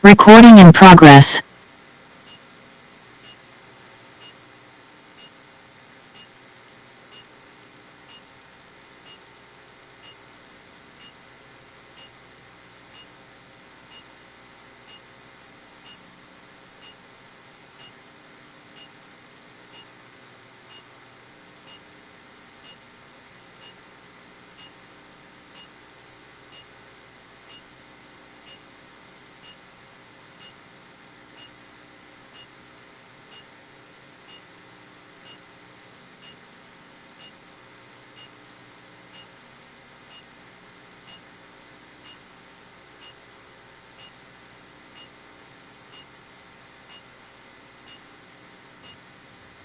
Recording in progress.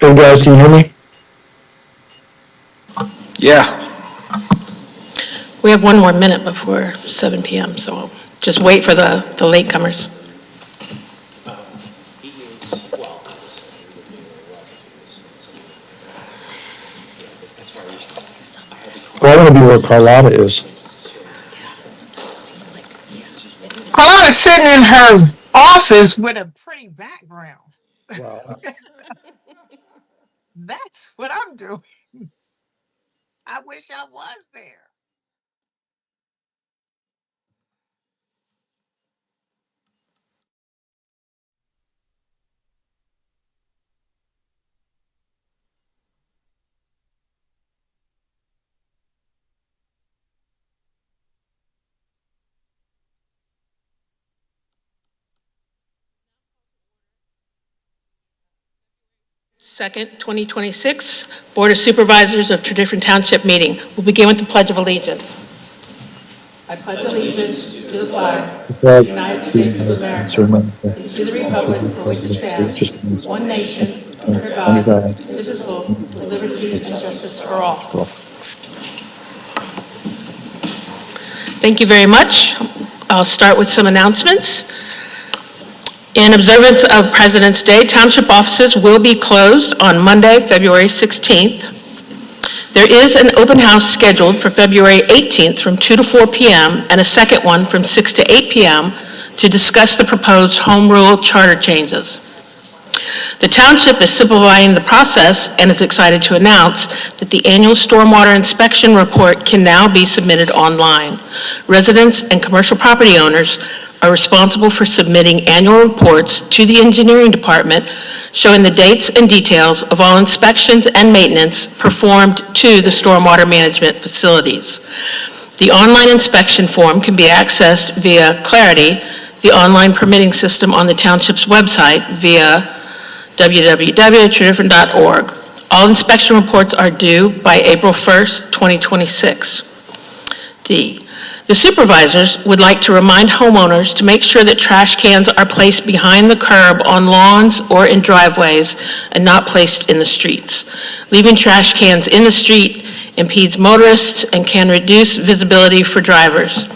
Hey guys, can you hear me? Yeah. We have one more minute before 7 p.m., so we'll just wait for the latecomers. Well, I want to be where Carlotta is. Carlotta's sitting in her office with a pretty background. Wow. That's what I'm doing. I wish I was there. Second, 2026 Board of Supervisors of Tredyffrin Township meeting. We'll begin with the Pledge of Allegiance. I pledge allegiance to the flag of the United States of America, and to the republic for which it stands, one nation, under God, indivisible, with liberty and justice for all. Thank you very much. I'll start with some announcements. In observance of President's Day, Township offices will be closed on Monday, February 16th. There is an open house scheduled for February 18th from 2 to 4 p.m. and a second one from 6 to 8 p.m. to discuss the proposed home rule charter changes. The Township is simplifying the process and is excited to announce that the annual stormwater inspection report can now be submitted online. Residents and commercial property owners are responsible for submitting annual reports to the engineering department showing the dates and details of all inspections and maintenance performed to the stormwater management facilities. The online inspection form can be accessed via Clarity, the online permitting system on the Township's website via www.tredyffrin.org. All inspection reports are due by April 1st, 2026. D. The supervisors would like to remind homeowners to make sure that trash cans are placed behind the curb on lawns or in driveways and not placed in the streets. Leaving trash cans in the street impedes motorists and can reduce visibility for drivers.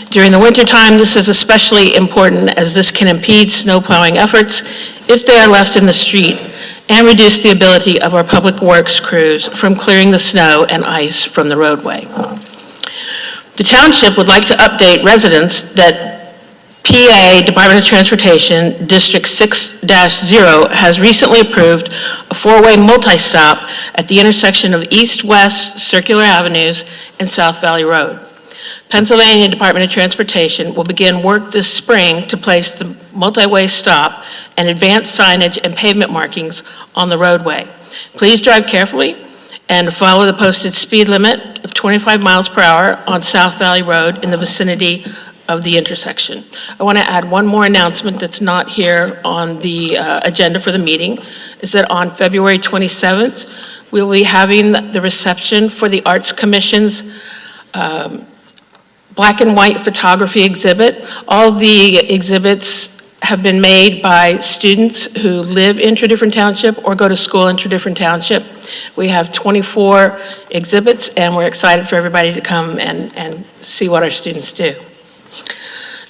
During the wintertime, this is especially important as this can impede snow plowing efforts if they are left in the street and reduce the ability of our public works crews from clearing the snow and ice from the roadway. The Township would like to update residents that PA Department of Transportation District 6-0 has recently approved a four-way multi-stop at the intersection of East-West Circular Avenues and South Valley Road. Pennsylvania Department of Transportation will begin work this spring to place the multi-way stop and advance signage and pavement markings on the roadway. Please drive carefully and follow the posted speed limit of 25 miles per hour on South Valley Road in the vicinity of the intersection. I want to add one more announcement that's not here on the agenda for the meeting, is that on February 27th, we'll be having the reception for the Arts Commission's black and white photography exhibit. All of the exhibits have been made by students who live in Tredyffrin Township or go to school in Tredyffrin Township. We have 24 exhibits, and we're excited for everybody to come and see what our students do.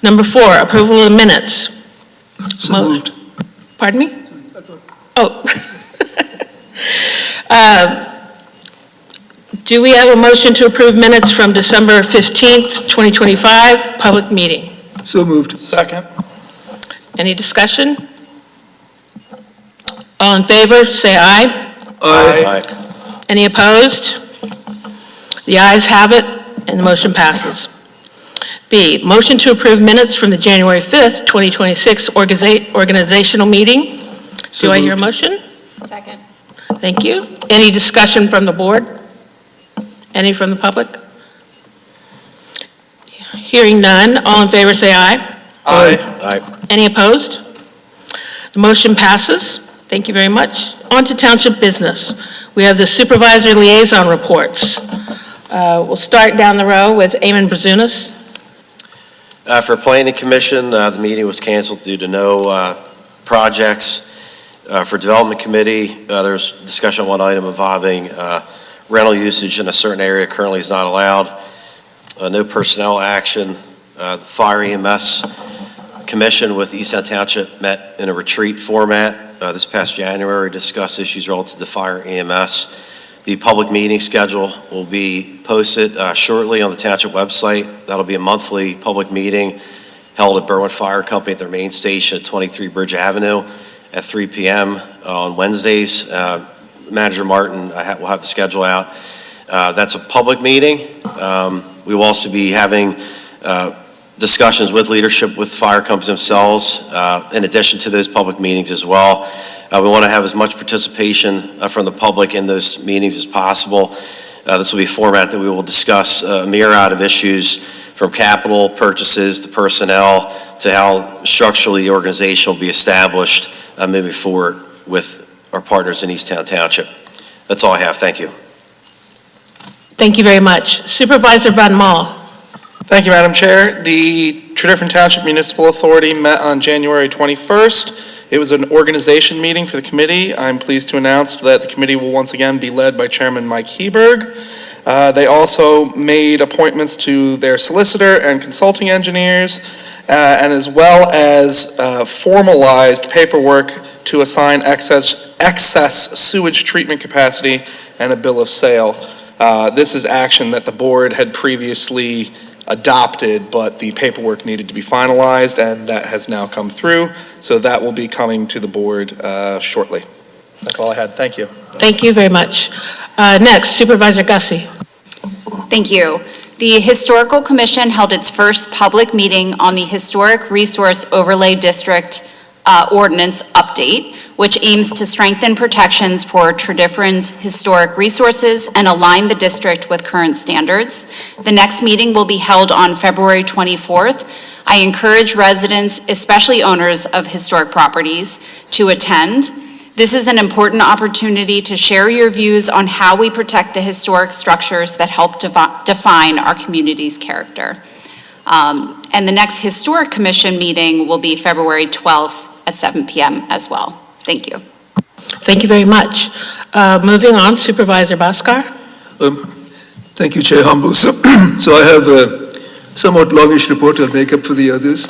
Number 4, approval of the minutes. So moved. Pardon me? Oh. Do we have a motion to approve minutes from December 15th, 2025, public meeting? So moved. Second. Any discussion? All in favor, say aye. Aye. Any opposed? The ayes have it, and the motion passes. B, motion to approve minutes from the January 5th, 2026 organizational meeting. So Do I hear a moved. motion? Second. Thank you. Any discussion from the board? Any from the public? Hearing none, all in favor say aye. Aye. Any opposed? The motion passes. Thank you very much. On to township business. We have the supervisor liaison reports. We'll start down the row with Eamon Brazunas. For Planning Commission, the meeting was canceled due to no projects. For Development Committee, there's discussion on one item involving rental usage in a certain area currently is not allowed. No personnel action. The Fire EMS Commission with Easttown Township met in a retreat format this past January, discussed issues relative to fire EMS. The public meeting schedule will be posted shortly on the Township website. That'll be a monthly public meeting held at Berwyn Fire Company at their main station at 23 Bridge Avenue at 3 p.m. on Wednesdays. Manager Martin will have the schedule out. That's a public meeting. We will also be having discussions with leadership with fire companies themselves, in addition to those public meetings as well. We want to have as much participation from the public in those meetings as possible. This will be a format that we will discuss a myriad of issues from capital purchases to personnel to how structurally the organization will be established moving forward with our partners in Easttown Township. That's all I have. Thank you. Thank you very much. Supervisor Van Mall. Thank you, Madam Chair. The Tredyffrin Township Municipal Authority met on January 21st. It was an organization meeting for the committee. I'm pleased to announce that the committee will once again be led by Chairman Mike Heberg. They also made appointments to their solicitor and consulting engineers, and as well as formalized paperwork to assign excess sewage treatment capacity and a bill of sale. This is action that the board had previously adopted, but the paperwork needed to be finalized, and that has now come through. So that will be coming to the board shortly. That's all I had. Thank you. Thank you very much. Next, Supervisor Gussie. Thank you. The Historical Commission held its first public meeting on the Historic Resource Overlay District Ordinance Update, which aims to strengthen protections for Tredyffrin's historic resources and align the district with current standards. The next meeting will be held on February 24th. I encourage residents, especially owners of historic properties, to attend. This is an important opportunity to share your views on how we protect the historic structures that help define our community's character. And the next Historic Commission meeting will be February 12th at 7 p.m. as well. Thank you. Thank you very much. Moving on, Supervisor Bhaskar. Thank you, Chair Humble. So I have a somewhat longish report I'll make up for the others.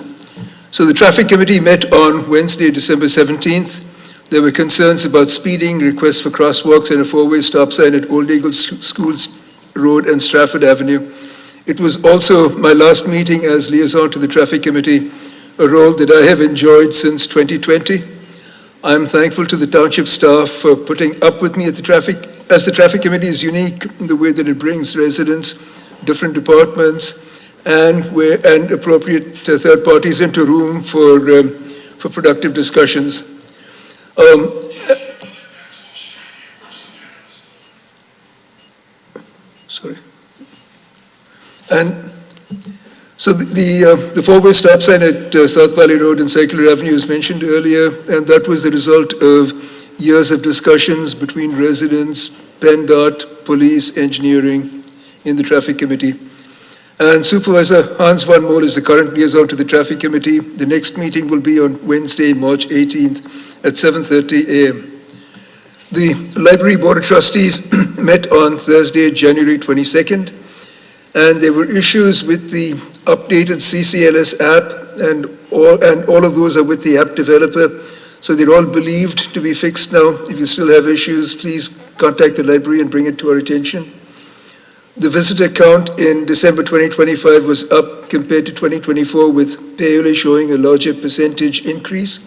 So the Traffic Committee met on Wednesday, December 17th. There were concerns about speeding, requests for crosswalks, and a four-way stop sign at Old Eagle Schools Road and Stratford Avenue. It was also my last meeting as liaison to the Traffic Committee, a role that I have enjoyed since 2020. I'm thankful to the Township staff for putting up with me at the Traffic Committee is unique in the way that it brings residents, different departments, and appropriate third parties into room for productive discussions. Sorry. And so the four-way stop sign at South Valley Road and Circular Avenue is mentioned earlier, and that was the result of years of discussions between residents, PennDOT, police, engineering in the Traffic Committee. And Supervisor Hans van Mol is the current liaison to the Traffic Committee. The next meeting will be on Wednesday, March 18th at 7:30 a.m. The Library Board of Trustees met on Thursday, January 22nd, and there were issues with the updated CCLS app, and all of those are with the app developer. So they're all believed to be fixed now. If you still have issues, please contact the library and bring it to our attention. The visitor count in December 2025 was up compared to 2024, with Paoli showing a larger percentage increase.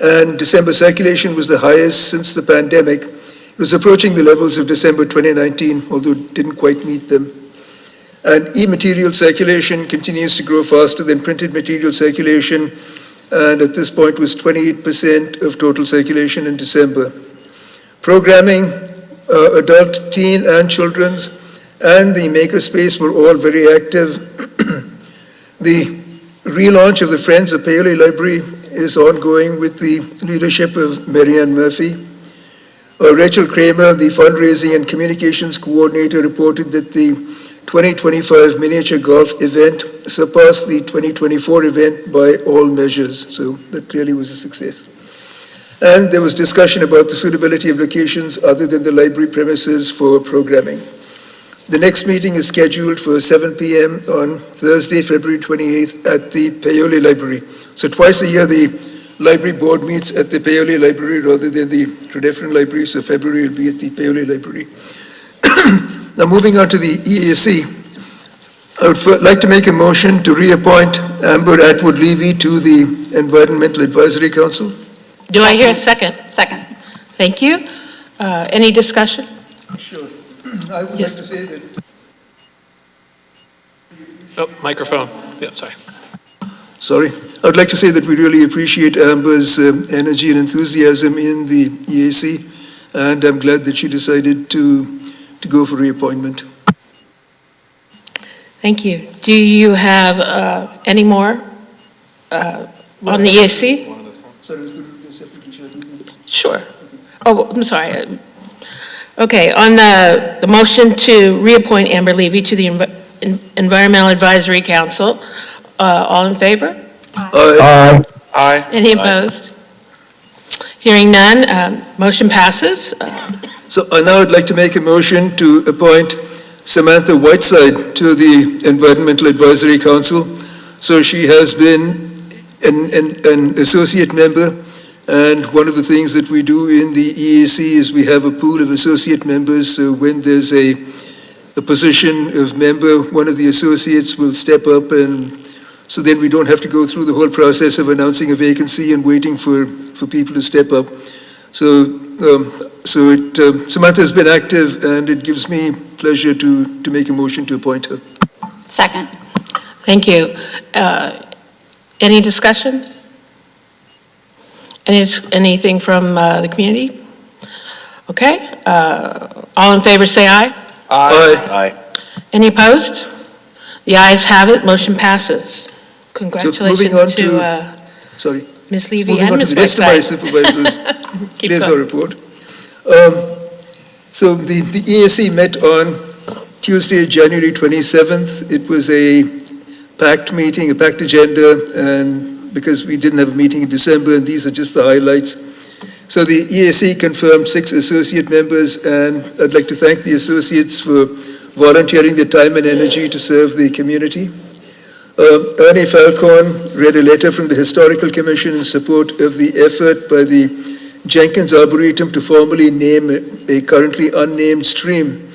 And December circulation was the highest since the pandemic. It was approaching the levels of December 2019, although it didn't quite meet them. And e-material circulation continues to grow faster than printed material circulation, and at this point was 28% of total circulation in December. Programming, adult, teen, and children's, and the makerspace were all very active. The relaunch of the Friends of Paoli Library is ongoing with the leadership of Marianne Murphy. Rachel Kramer, the fundraising and communications coordinator, reported that the 2025 miniature golf event surpassed the 2024 event by all measures, so that clearly was a success. And there was discussion about the suitability of locations other than the library premises for programming. The next meeting is scheduled for 7 p.m. on Thursday, February 28th at the Paoli Library. So twice a year, the library board meets at the Paoli Library rather than the Tredyffrin Library, so February will be at the Paoli Library. Now, moving on to the EAC, I would like to make a motion to reappoint Amber Atwood-Levy to the Environmental Advisory Council. Do I hear a second? Second. Thank you. Any discussion? Sure. I would Yes. like to say that Oh, microphone. Yeah, sorry. Sorry. I would like to say that we really appreciate Amber's energy and enthusiasm in the EAC, and I'm glad that she decided to go for reappointment. Thank you. Do you have any more on the EAC? Sorry, I was going to do this separately. Should I do this? Sure. Oh, I'm sorry. Okay, on the motion to reappoint Amber Levy to the Environmental Advisory Council, all in favor? Aye. Aye. Any opposed? Hearing none, motion passes. So I now would like to make a motion to appoint Samantha Whiteside to the Environmental Advisory Council. So she has been an associate member, and one of the things that we do in the EAC is we have a pool of associate members. So when there's a position of member, one of the associates will step up, and so then we don't have to go through the whole process of announcing a vacancy and waiting for people to step up. So Samantha has been active, and it gives me pleasure to make a motion to appoint her. Second. Thank you. Any discussion? Anything from the community? Okay. All in favor, say aye. Aye. Aye. Any opposed? The ayes have it, motion passes. moving on Congratulations to Sorry. Ms. Levy Moving and on to Ms. the rest of my Whiteside. supervisors. Keep Here's our going. report. So the EAC met on Tuesday, January 27th. It was a packed meeting, a packed agenda, and because we didn't have a meeting in December, and these are just the highlights. So the EAC confirmed 6 associate members, and I'd like to thank the associates for volunteering their time and energy to serve the community. Ernie Falcone read a letter from the Historical Commission in support of the effort by the Jenkins Arboretum to formally name a currently unnamed stream,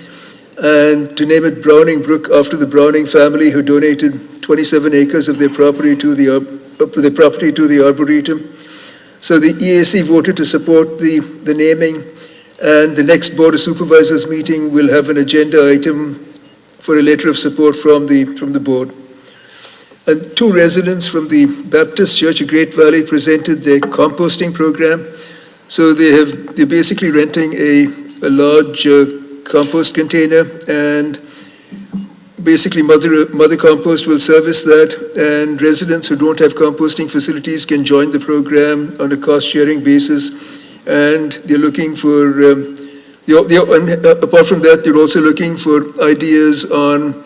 and to name it Browning Brook after the Browning family, who donated 27 acres of their property to the Arboretum. So the EAC voted to support the naming, and the next Board of Supervisors meeting will have an agenda item for a letter of support from the board. And 2 residents from the Baptist Church of Great Valley presented their composting program. So they're basically renting a large compost container, and basically Mother Compost will service that, and residents who don't have composting facilities can join the program on a cost-sharing basis. And they're looking for, apart from that, they're also looking for ideas on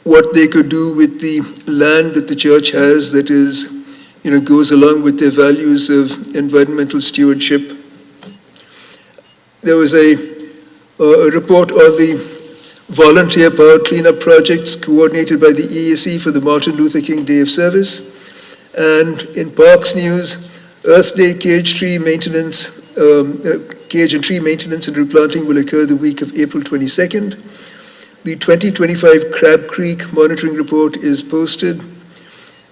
what they could do with the land that the church has that is, goes along with their values of environmental stewardship. There was a report on the volunteer power cleanup projects coordinated by the EAC for the Martin Luther King Day of Service. And in Parks News, Earth Day cage and tree maintenance and replanting will occur the week of April 22nd. The 2025 Crab Creek monitoring report is posted.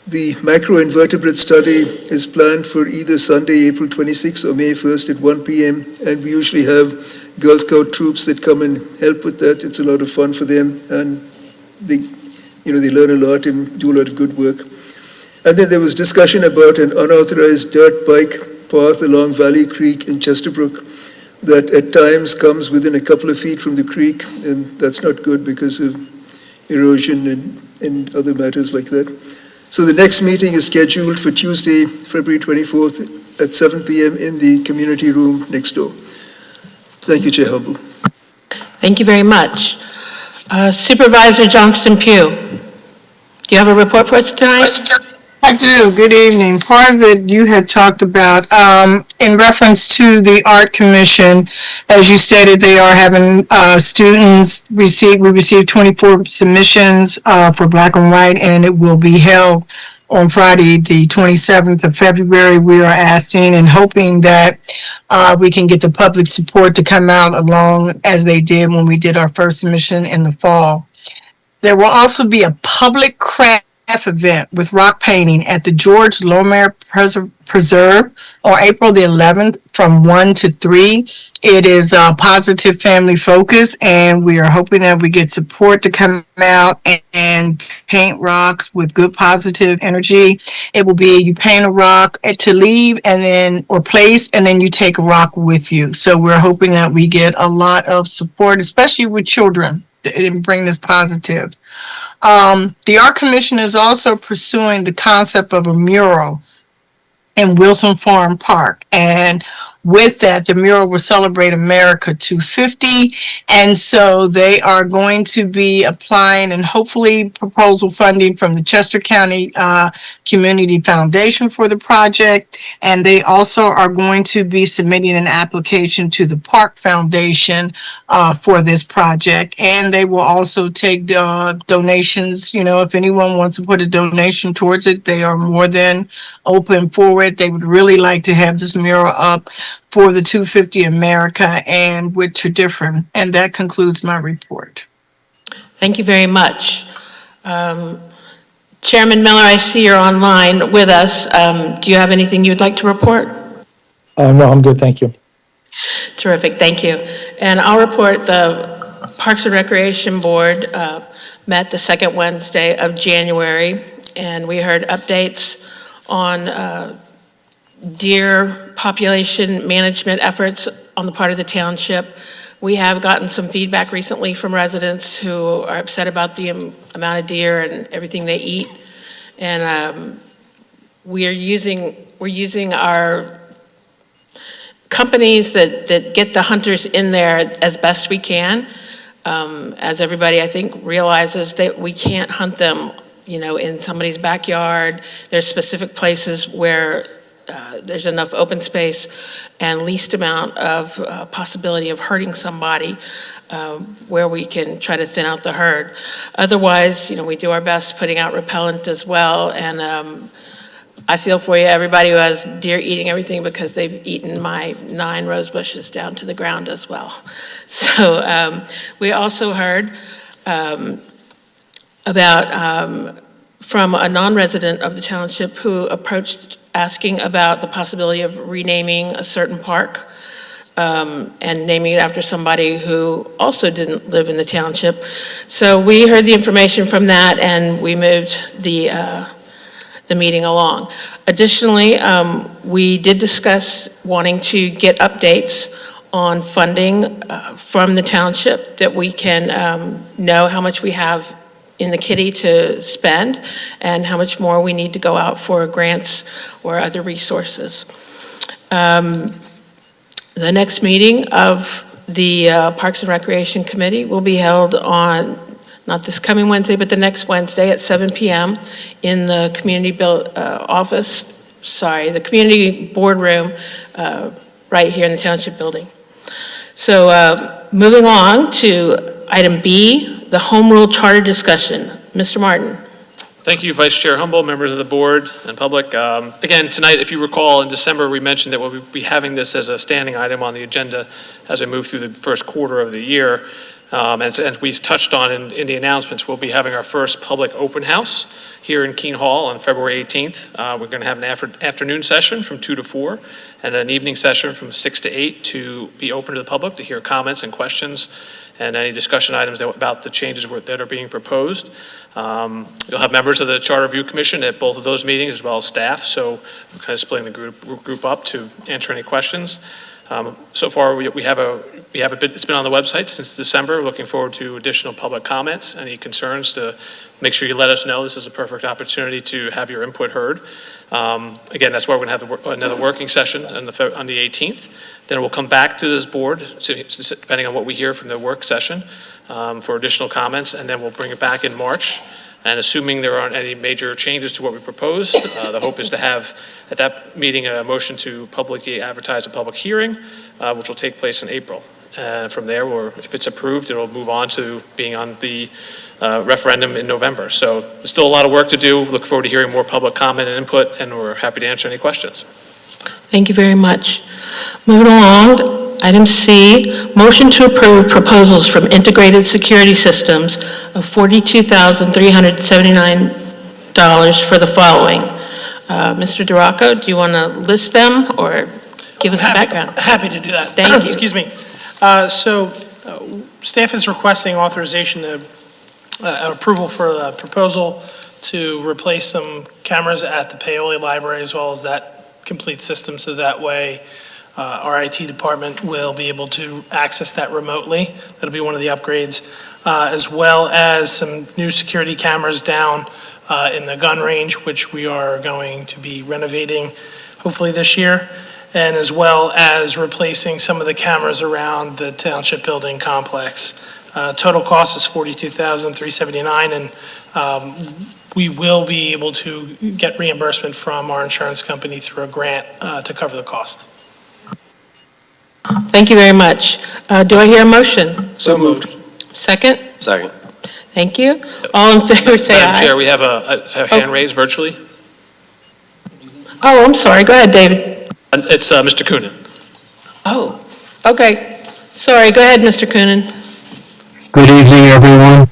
The macroinvertebrate study is planned for either Sunday, April 26th or May 1st at 1 p.m. And we usually have Girl Scout troops that come and help with that. It's a lot of fun for them, and they learn a lot and do a lot of good work. And then there was discussion about an unauthorized dirt bike path along Valley Creek in Chesterbrook that at times comes within a couple of feet from the creek, and that's not good because of erosion and other matters like that. So the next meeting is scheduled for Tuesday, February 24th at 7 p.m. in the community room next door. Thank you, Chair Humble. Thank you very much. Supervisor Johnston Pugh, do you have a report for us tonight? I do. Good evening. Part of it you had talked about in reference to the Art Commission. As you stated, they are having students receive. We received 24 submissions for Black and White, and it will be held on Friday, the 27th of February. We are asking and hoping that we can get the public support to come out along as they did when we did our first submission in the fall. There will also be a public craft event with rock painting at the George Lomare Preserve on April the 11th from 1 to 3. It is a positive family focus, and we are hoping that we get support to come out and paint rocks with good positive energy. It will be you paint a rock to leave and then or place, and then you take a rock with you. So we're hoping that we get a lot of support, especially with children, and bring this positive. The Art Commission is also pursuing the concept of a mural in Wilson Farm Park. And with that, the mural will celebrate America 250. And so they are going to be applying and hopefully proposal funding from the Chester County Community Foundation for the project. And they also are going to be submitting an application to the Park Foundation for this project. And they will also take donations. You know, if anyone wants to put a donation towards it, they are more than open for it. They would really like to have this mural up for the 250 America and with Tredyffrin. And that concludes my report. Thank you very much. Chairman Miller, I see you're online with us. Do you have anything you'd like to report? No, I'm good, thank you. Terrific, thank you. And I'll report the Parks and Recreation Board met the second Wednesday of January, and we heard updates on deer population management efforts on the part of the township. We have gotten some feedback recently from residents who are upset about the amount of deer and everything they eat. And we're using our companies that get the hunters in there as best we can. As everybody, I think, realizes that we can't hunt them, you know, in somebody's backyard. There's specific places where there's enough open space and least amount of possibility of hurting somebody where we can try to thin out the herd. Otherwise, you know, we do our best putting out repellent as well. And I feel for you, everybody who has deer eating everything, because they've eaten my 9 rose bushes down to the ground as well. So we also heard about from a non-resident of the township who approached asking about the possibility of renaming a certain park and naming it after somebody who also didn't live in the township. So we heard the information from that, and we moved the meeting along. Additionally, we did discuss wanting to get updates on funding from the township, that we can know how much we have in the kitty to spend and how much more we need to go out for grants or other resources. The next meeting of the Parks and Recreation Committee will be held on, not this coming Wednesday, but the next Wednesday at 7 p.m. in the community the community boardroom right here in the Township building. So moving on to item B, the Home Rule Charter discussion. Mr. Martin. Thank you, Vice Chair Humble, members of the board and public. Again, tonight, if you recall, in December, we mentioned that we'll be having this as a standing item on the agenda as we move through the first quarter of the year. As we touched on in the announcements, we'll be having our first public open house here in Keene Hall on February 18th. We're going to have an afternoon session from 2 to 4 and an evening session from 6 to 8 to be open to the public to hear comments and questions and any discussion items about the changes that are being proposed. You'll have members of the Charter Review Commission at both of those meetings as well as staff, so we're kind of splitting the group up to answer any questions. So far, we have it's been on the website since December. Looking forward to additional public comments, any concerns, to make sure you let us know. This is a perfect opportunity to have your input heard. Again, that's why we're going to have another working session on the 18th. Then we'll come back to this board, depending on what we hear from the work session, for additional comments, and then we'll bring it back in March. And assuming there aren't any major changes to what we proposed, the hope is to have at that meeting a motion to publicly advertise a public hearing, which will take place in April. And from there, if it's approved, it'll move on to being on the referendum in November. So there's still a lot of work to do. Look forward to hearing more public comment and input, and we're happy to answer any questions. Thank you very much. Moving along, item C, motion to approve proposals from Integrated Security Systems of $42,379 for the following. Mr. DeRocco, do you want to list them or give us a background? Happy to do that. Thank you. Excuse me. Staff is requesting authorization to approval for the proposal to replace some cameras at the Paoli Library as well as that complete system, so that way our IT department will be able to access that remotely. That'll be one of the upgrades, as well as some new security cameras down in the gun range, which we are going to be renovating hopefully this year, and as well as replacing some of the cameras around the Township building complex. Total cost is $42,379, and we will be able to get reimbursement from our insurance company through a grant to cover the cost. Thank you very much. Do I hear a motion? So moved. Second? Second. Thank you. All in favor, say Madam Chair, aye. we have a hand raised virtually. Oh, I'm sorry. Go ahead, David. It's Mr. Coonan. Oh, okay. Sorry. Go ahead, Mr. Coonan. Good evening, everyone.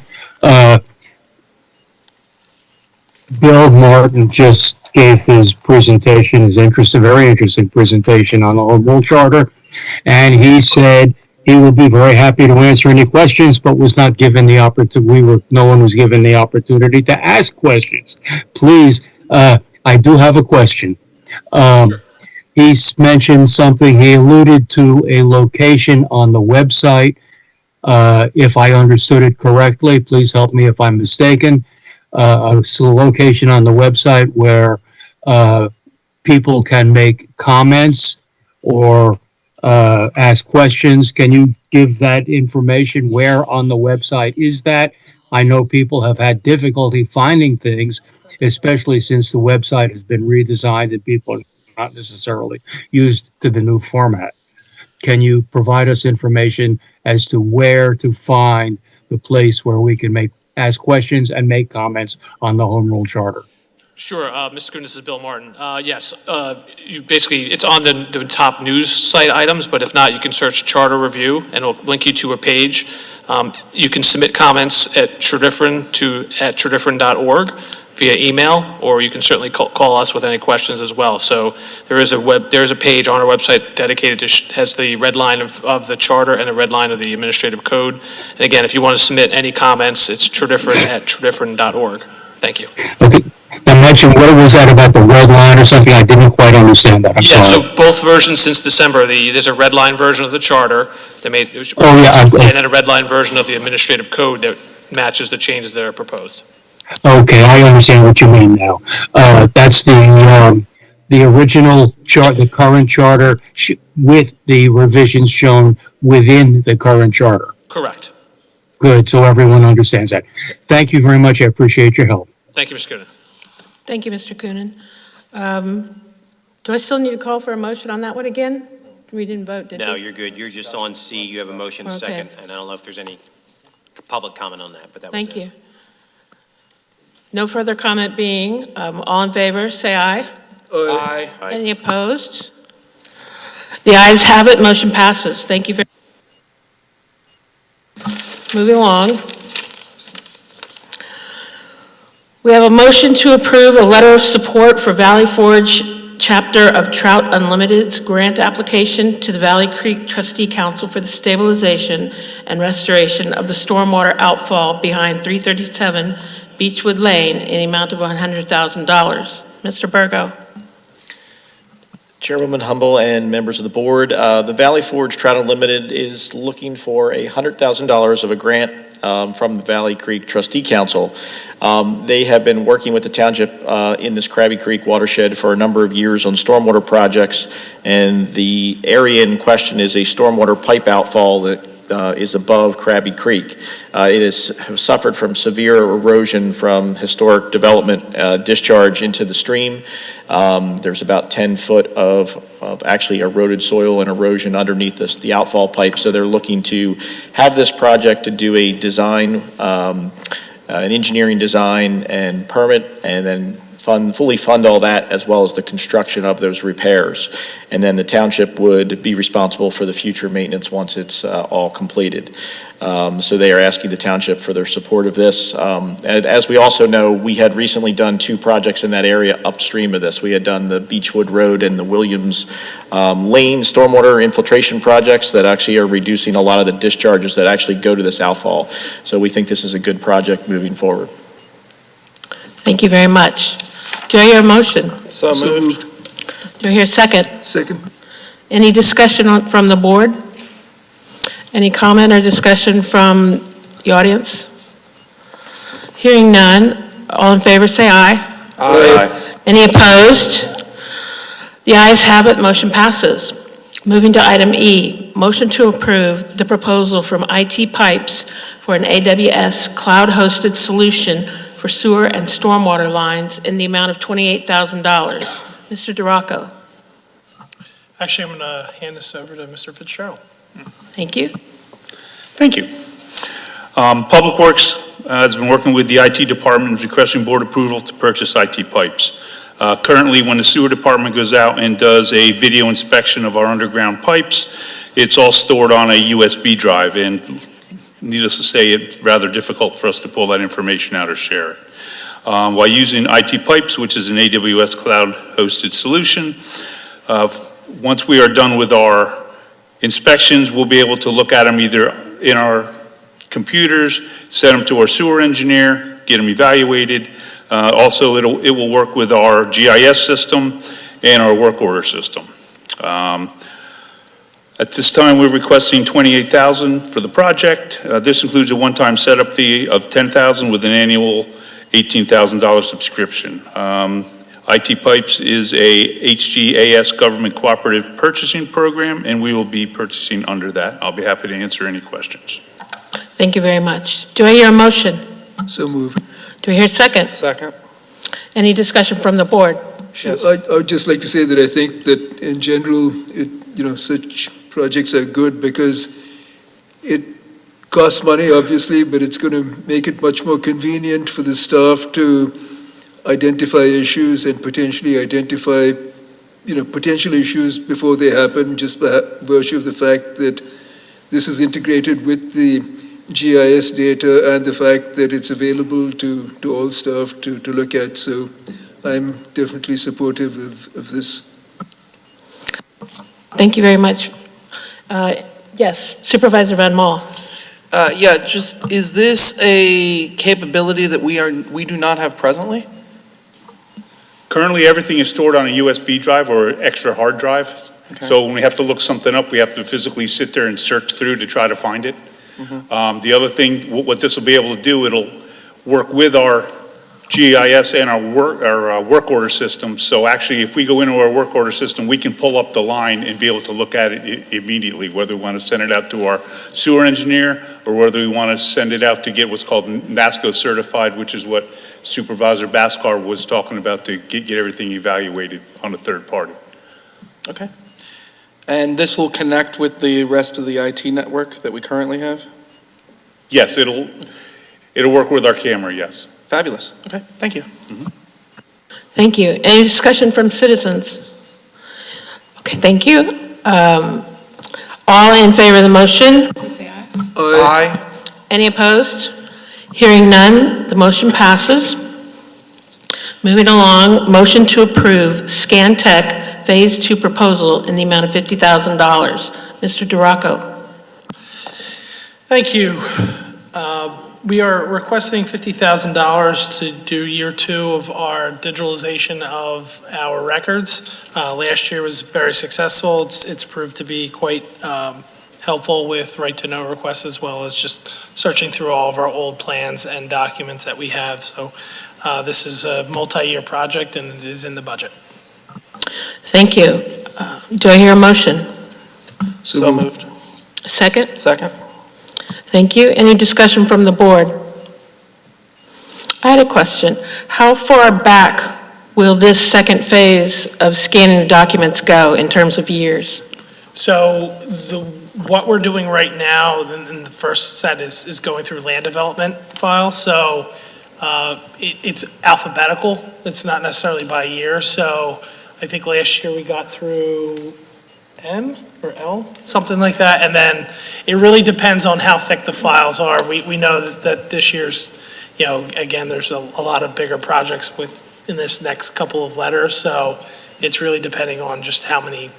Bill Martin just gave his presentation, very interesting presentation on the Home Rule Charter, and he said he will be very happy to answer any questions, but was not given the opportunity. No one was given the opportunity to ask questions. Please, I do have a question. He's mentioned something. He alluded to a location on the website. If I understood it correctly, please help me if I'm mistaken. A location on the website where people can make comments or ask questions. Can you give that information? Where on the website is that? I know people have had difficulty finding things, especially since the website has been redesigned and people are not necessarily used to the new format. Can you provide us information as to where to find the place where we can ask questions and make comments on the Home Rule Charter? Sure, Mr. Coonan, this is Bill Martin. Yes, it's on the top news site items, but if not, you can search Charter Review, and it'll link you to a page. You can submit comments at Tredyffrin.org via email, or you can certainly call us with any questions as well. So there is a page on our website dedicated has the red line of the charter and the red line of the administrative code. And again, if you want to submit any comments, it's Tredyffrin@Tredyffrin.org. Thank you. Okay. Now mention, what was that about the red line or something? I didn't quite understand that. I'm Yeah, sorry. so both versions since December, there's a red line version of the charter and then a red line version of the administrative code that matches the changes that are proposed. Okay, I understand what you mean now. That's the original chart, the current charter, with the revisions shown within the current charter. Correct. Good, so everyone understands that. Thank you very much. I appreciate your help. Thank you, Mr. Coonan. Thank you, Mr. Coonan. Do I still need to call for a motion on that one again? We didn't vote, did we? No, you're good. You're just on C. You have a motion, a Okay. second, and I don't know if there's any public comment on that, but that was it. Thank you. No further comment being, all in favor, say aye. Aye. Any opposed? The ayes have it, motion passes. Thank you very Moving along. We have a motion to approve a letter of support for Valley Forge Chapter of Trout Unlimited's grant application to the Valley Creek Trustee Council for the stabilization and restoration of the stormwater outfall behind 337 Beechwood Lane in the amount of $100,000. Mr. Burgo. Chairwoman Humble and members of the board, the Valley Forge Trout Unlimited is looking for $100,000 of a grant from the Valley Creek Trustee Council. They have been working with the township in this Krabby Creek watershed for a number of years on stormwater projects, and the area in question is a stormwater pipe outfall that is above Krabby Creek. It has suffered from severe erosion from historic development discharge into the stream. There's about 10 foot of actually eroded soil and erosion underneath the outfall pipe. So they're looking to have this project to do a design, an engineering design and permit, and then fully fund all that, as well as the construction of those repairs. And then the township would be responsible for the future maintenance once it's all completed. So they are asking the township for their support of this. As we also know, we had recently done 2 projects in that area upstream of this. We had done the Beechwood Road and the Williams Lane stormwater infiltration projects that actually are reducing a lot of the discharges that actually go to this outfall. So we think this is a good project moving forward. Thank you very much. Do I hear a motion? So moved. Do I hear a second? Second. Any discussion from the board? Any comment or discussion from the audience? Hearing none, all in favor say aye. Aye. Any opposed? The ayes have it, motion passes. Moving to item E, motion to approve the proposal from IT Pipes for an AWS cloud-hosted solution for sewer and stormwater lines in the amount of $28,000. Mr. DeRocco. Actually, I'm going to hand this over to Mr. Fitzgerald. Thank you. Thank you. Public Works has been working with the IT department and requesting board approval to purchase IT pipes. Currently, when the sewer department goes out and does a video inspection of our underground pipes, it's all stored on a USB drive, and needless to say, it's rather difficult for us to pull that information out or share it. While using IT Pipes, which is an AWS cloud-hosted solution, once we are done with our inspections, we'll be able to look at them either in our computers, send them to our sewer engineer, get them evaluated. Also, it will work with our GIS system and our work order system. At this time, we're requesting $28,000 for the project. This includes a one-time setup fee of $10,000 with an annual $18,000 subscription. IT Pipes is a HGAS government cooperative purchasing program, and we will be purchasing under that. I'll be happy to answer any questions. Thank you very much. Do I hear a motion? So moved. Do I hear a second? Second. Any discussion from the board? Yes. I would just like to say that I think that in general, such projects are good because it costs money, obviously, but it's going to make it much more convenient for the staff to identify issues and potentially identify, potential issues before they happen, just by virtue of the fact that this is integrated with the GIS data and the fact that it's available to all staff to look at. So I'm definitely supportive of this. Thank you very much. Yes, Supervisor Van Mol. Is this a capability that we do not have presently? Currently, everything is stored on a USB drive or extra hard drive. Okay. So when we have to look something up, we have to physically sit there and search through to try to find it. The other thing, what this will be able to do, it'll work with our GIS and our work order system. So actually, if we go into our work order system, we can pull up the line and be able to look at it immediately, whether we want to send it out to our sewer engineer or whether we want to send it out to get what's called NASCO certified, which is what Supervisor Baskar was talking about, to get everything evaluated on a third party. Okay. And this will connect with the rest of the IT network that we currently have? Yes, it'll work with our camera, yes. Fabulous. Okay, thank you. Thank you. Any discussion from citizens? Okay, thank you. All in favor of the motion? Say aye. Aye. Any opposed? Hearing none, the motion passes. Moving along, motion to approve ScanTech Phase 2 proposal in the amount of $50,000. Mr. DeRocco. Thank you. We are requesting $50,000 to do year 2 of our digitalization of our records. Last year was very successful. It's proved to be quite helpful with right-to-know requests, as well as just searching through all of our old plans and documents that we have. So this is a multi-year project, and it is in the budget. Thank you. Do I hear a motion? So moved. Second? Second. Thank you. Any discussion from the board? I had a question. How far back will this second phase of scanning the documents go in terms of years? So what we're doing right now, in the first set is going through land development files. So it's alphabetical. It's not necessarily by year. So I think last year we got through M or L, something like that. And then it really depends on how thick the files are. We know that this year's, again, there's a lot of bigger projects in this next couple of letters. So it's really depending on just how many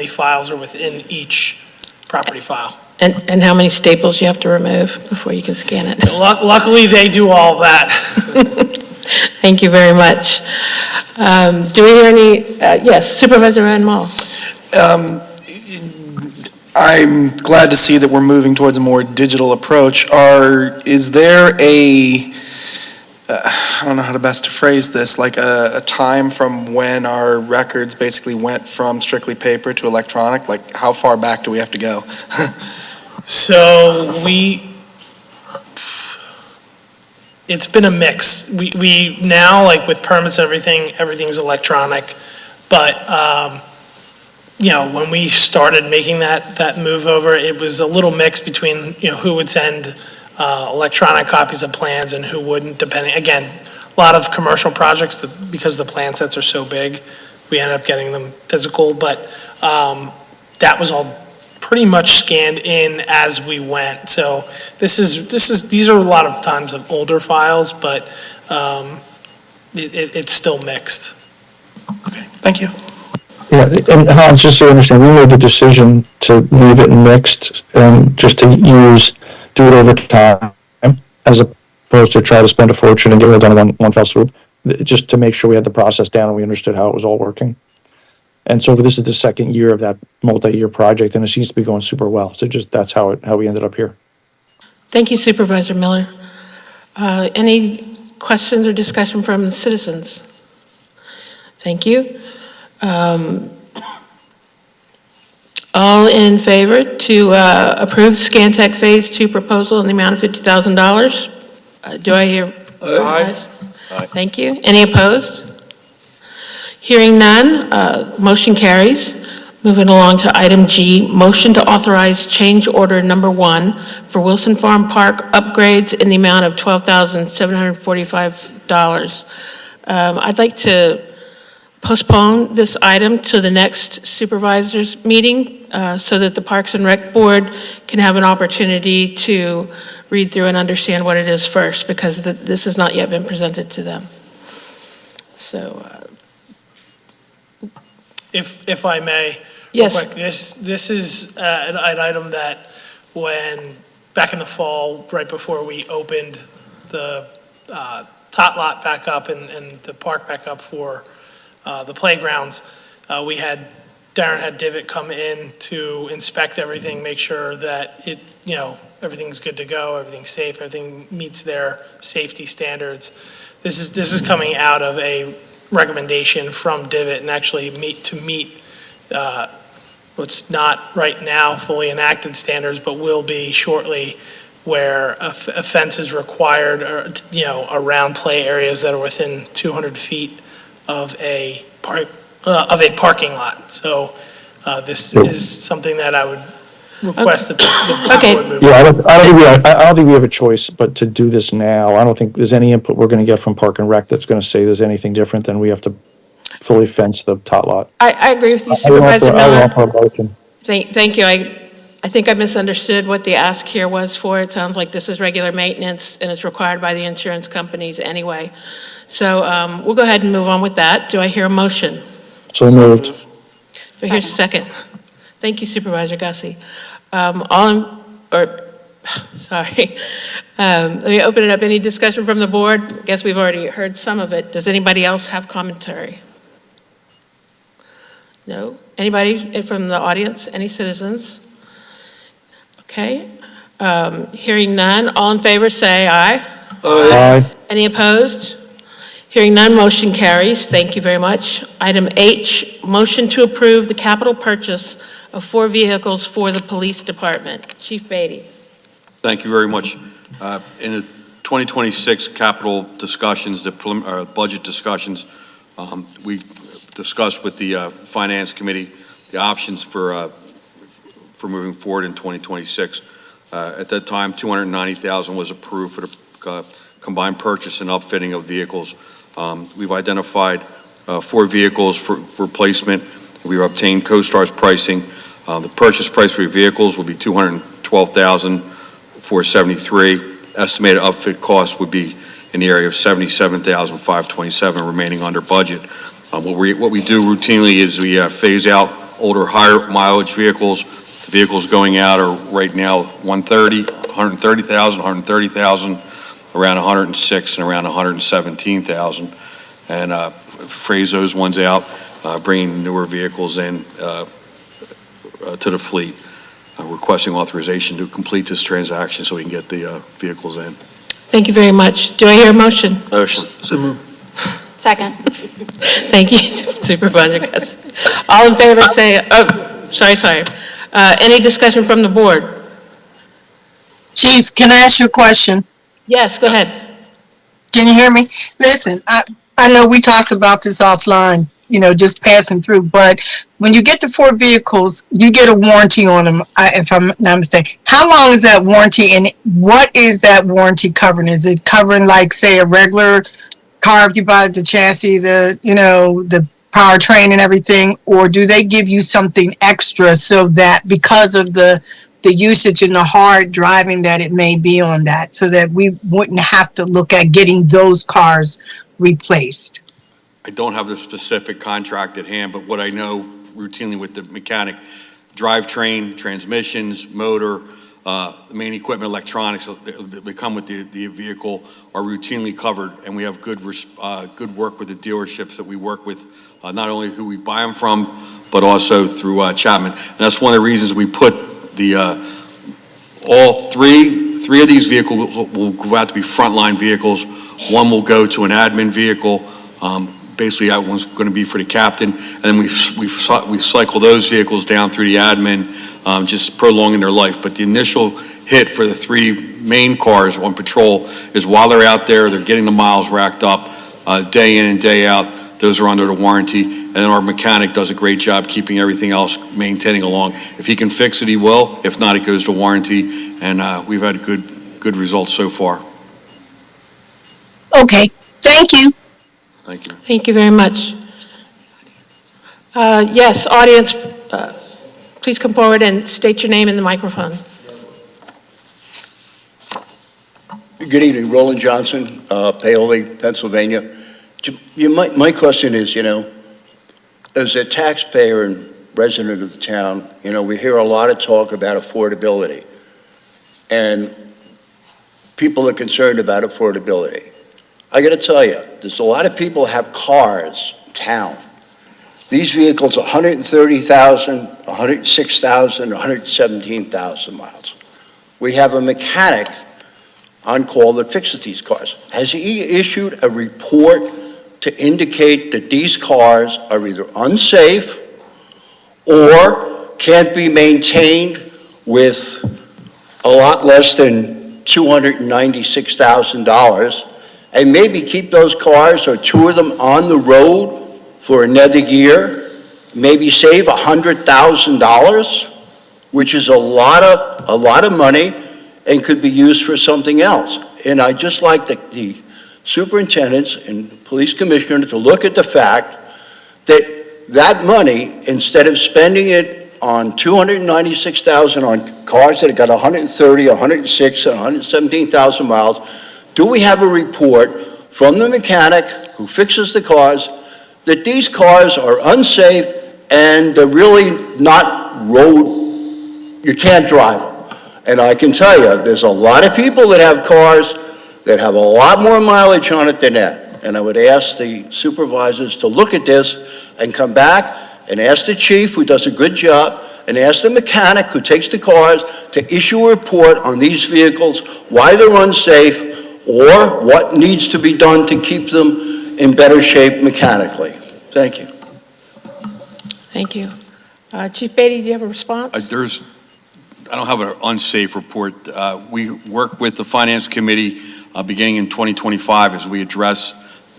files are within each property file. And how many staples you have to remove before you can scan it? Luckily, they do all of that. Thank you very much. Do we hear any, yes, Supervisor Van Mol. I'm glad to see that we're moving towards a more digital approach. Is there I don't know how to best to phrase this, like a time from when our records basically went from strictly paper to electronic? Like, how far back do we have to go? So it's been a mix. We now, like with permits and everything's electronic. But, when we started making that move over, it was a little mix between, who would send electronic copies of plans and who wouldn't, depending, again, a lot of commercial projects, because the plan sets are so big, we ended up getting them physical, but that was all pretty much scanned in as we went. So these are a lot of times of older files, but it's still mixed. Okay, thank you. Yeah, and Hans, just so you understand, we made the decision to leave it mixed and just to do it over time, as opposed to try to spend a fortune and get it all done in one fell swoop, just to make sure we had the process down and we understood how it was all working. And so this is the second year of that multi-year project, and it seems to be going super well. So just that's how we ended up here. Thank you, Supervisor Miller. Any questions or discussion from the citizens? Thank you. All in favor to approve ScanTech Phase 2 proposal in the amount of $50,000? Do I hear? Aye. Aye. Thank you. Any opposed? Hearing none, motion carries. Moving along to item G, motion to authorize change order number 1 for Wilson Farm Park upgrades in the amount of $12,745. I'd like to postpone this item to the next supervisors meeting so that the Parks and Rec Board can have an opportunity to read through and understand what it is first, because this has not yet been presented to them. So, If I may. Yes. Real quick, this is an item that back in the fall, right before we opened the tot lot back up and the park back up for the playgrounds, Darren had Divot come in to inspect everything, make sure that everything's good to go, everything's safe, everything meets their safety standards. This is coming out of a recommendation from Divot, and actually meet what's not right now fully enacted standards, but will be shortly, where a fence is required, around play areas that are within 200 feet of a parking lot. So this is something that I would request that the board move. Yeah, I don't think we have a choice but to do this now. I don't think there's any input we're going to get from Park and Rec that's going to say there's anything different than we have to fully fence the tot lot. I agree with you, Supervisor I will Miller. offer a motion. Thank you. I I think I misunderstood what the ask here was for. It sounds like this is regular maintenance, and it's required by the insurance companies anyway. So we'll go ahead and move on with that. Do I hear a motion? So moved. Do I hear a second? Thank you, Supervisor Gussie. Sorry. Let me open it up. Any discussion from the board? I guess we've already heard some of it. Does anybody else have commentary? No? Anybody from the audience? Any citizens? Okay. Hearing none. All in favor, say aye. Aye. Any opposed? Hearing none, motion carries. Thank you very much. Item H, motion to approve the capital purchase of 4 vehicles for the police department. Chief Beatty. Thank you very much. In the 2026 capital discussions, the budget discussions, we discussed with the Finance Committee the options for moving forward in 2026. At that time, $290,000 was approved for the combined purchase and upfitting of vehicles. We've identified 4 vehicles for replacement. We've obtained CoStar's pricing. The purchase price for vehicles will be $212,473. Estimated upfit cost would be in the area of $77,527, remaining under budget. What we do routinely is we phase out older, higher mileage vehicles. The vehicles going out are right now 130,000, around 106, and around 117,000. And phase those ones out, bringing newer vehicles in to the fleet. Requesting authorization to complete this transaction so we can get the vehicles in. Thank you very much. Do I hear a motion? Motion. So moved. Second. Thank you, Supervisor Gussie. All in favor, say, sorry. Any discussion from the board? Chief, can I ask you a question? Yes, go ahead. Can you hear me? Listen, I know we talked about this offline, just passing through, but when you get the 4 vehicles, you get a warranty on them, if I'm not mistaken. How long is that warranty, and what is that warranty covering? Is it covering, like, say, a regular car if you buy the chassis, the powertrain and everything, or do they give you something extra so that because of the usage and the hard driving that it may be on that, so that we wouldn't have to look at getting those cars replaced? I don't have the specific contract at hand, but what I know routinely with the mechanic, drivetrain, transmissions, motor, the main equipment, electronics that come with the vehicle are routinely covered, and we have good work with the dealerships that we work with, not only who we buy them from, but also through Chapman. And that's one of the reasons we put all three of these vehicles will go out to be frontline vehicles. One will go to an admin vehicle. Basically, that one's going to be for the captain, and then we cycle those vehicles down through the admin, just prolonging their life. But the initial hit for the 3 main cars on patrol is while they're out there, they're getting the miles racked up day in and day out. Those are under the warranty, and then our mechanic does a great job keeping everything else maintaining along. If he can fix it, he will. If not, it goes to warranty, and we've had good results so far. Okay, thank you. Thank you. Thank you very much. Yes, audience, please come forward and state your name in the microphone. Good evening, Roland Johnson, Paoli, Pennsylvania. My question is, as a taxpayer and resident of the town, we hear a lot of talk about affordability, and people are concerned about affordability. I got to tell you, there's a lot of people have cars in town. These vehicles, 130,000, 106,000, 117,000 miles. We have a mechanic on call that fixes these cars. Has he issued a report to indicate that these cars are either unsafe or can't be maintained with a lot less than $296,000, and maybe keep those cars or 2 of them on the road for another year, maybe save $100,000, which is a lot of money and could be used for something else. And I'd just like the superintendents and police commissioner to look at the fact that that money, instead of spending it on 296,000 on cars that have got 130, 106, and 117,000 miles. Do we have a report from the mechanic who fixes the cars that these cars are unsafe and they're really not road, you can't drive them? And I can tell you, there's a lot of people that have cars that have a lot more mileage on it than that. And I would ask the supervisors to look at this and come back and ask the chief, who does a good job, and ask the mechanic who takes the cars to issue a report on these vehicles, why they're unsafe, or what needs to be done to keep them in better shape mechanically. Thank you. Thank you. Chief Beatty, do you have a response? I don't have an unsafe report. We work with the Finance Committee beginning in 2025 as we address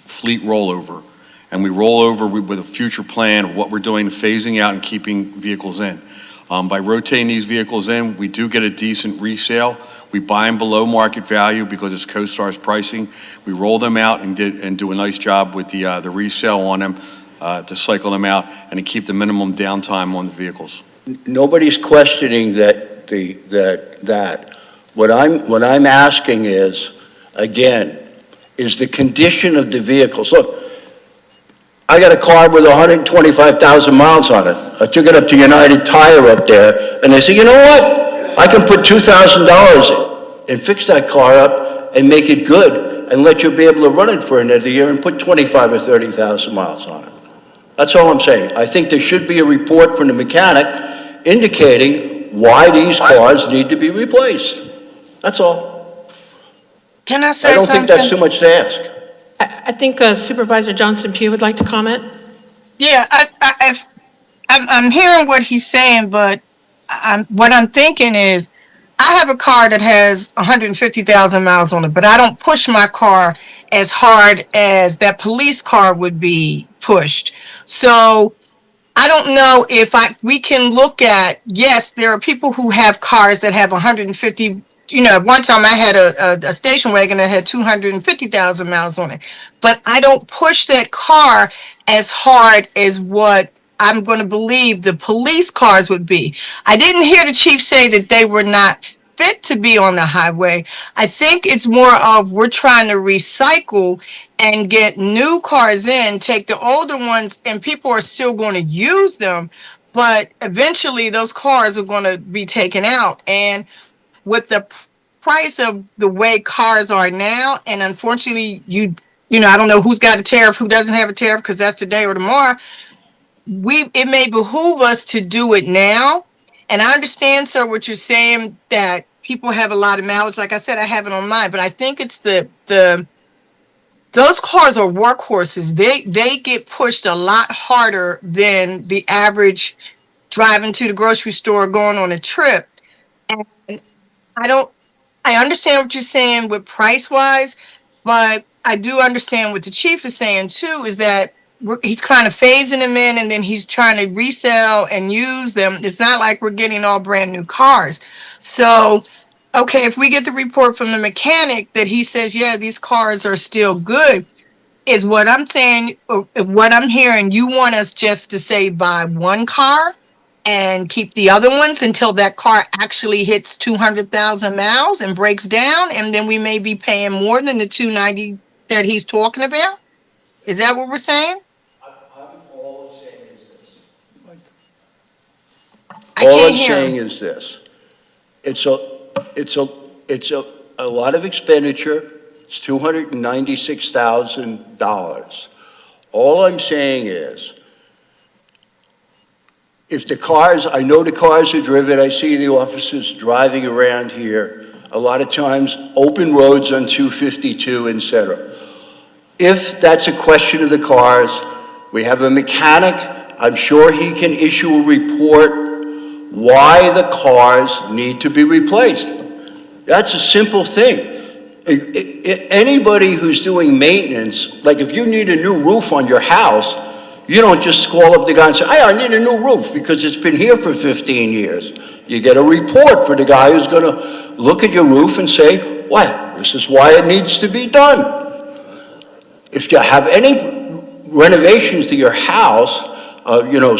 fleet rollover. And we roll over with a future plan of what we're doing, phasing out and keeping vehicles in. By rotating these vehicles in, we do get a decent resale. We buy them below market value because it's CoStar's pricing. We roll them out and do a nice job with the resale on them to cycle them out and to keep the minimum downtime on the vehicles. Nobody's questioning that. What I'm asking is, again, is the condition of the vehicles. Look, I got a car with 125,000 miles on it. I took it up to United Tire up there, and they said, you know what? I can put $2,000 and fix that car up and make it good and let you be able to run it for another year and put 25 or 30,000 miles on it. That's all I'm saying. I think there should be a report from the mechanic indicating why these cars need to be replaced. That's all. Can I say I don't something? think that's too much to ask. I think Supervisor Johnson-Pugh would like to comment. Yeah, I'm hearing what he's saying, but what I'm thinking is, I have a car that has 150,000 miles on it, but I don't push my car as hard as that police car would be pushed. So I don't know if we can look at, yes, there are people who have cars that have 150. You know, one time I had a station wagon that had 250,000 miles on it, but I don't push that car as hard as what I'm going to believe the police cars would be. I didn't hear the chief say that they were not fit to be on the highway. I think it's more of we're trying to recycle and get new cars in, take the older ones, and people are still going to use them, but eventually those cars are going to be taken out. And with the price of the way cars are now, and unfortunately, you know, I don't know who's got a tariff, who doesn't have a tariff, because that's today or tomorrow. It may behoove us to do it now. And I understand, sir, what you're saying, that people have a lot of mileage. Like I said, I have it on mine, but I think it's those cars are workhorses. They get pushed a lot harder than the average driving to the grocery store, going on a trip. And I understand what you're saying with price-wise, but I do understand what the chief is saying, too, is that he's kind of phasing them in, and then he's trying to resell and use them. It's not like we're getting all brand-new cars. So, okay, if we get the report from the mechanic that he says, yeah, these cars are still good, is what I'm saying, what I'm hearing, you want us just to say buy one car and keep the other ones until that car actually hits 200,000 miles and breaks down, and then we may be paying more than the $290 that he's talking about? Is that what we're saying? All I'm saying is this. I All can't I'm hear saying him. is this. It's a lot of expenditure. It's $296,000. All I'm saying is, if the cars, I know the cars are driven, I see the officers driving around here, a lot of times open roads on 252, et cetera. If that's a question of the cars, we have a mechanic, I'm sure he can issue a report why the cars need to be replaced. That's a simple thing. Anybody who's doing maintenance, like if you need a new roof on your house, you don't just call up the guy and say, hey, I need a new roof because it's been here for 15 years. You get a report for the guy who's going to look at your roof and say, well, this is why it needs to be done. If you have any renovations to your house,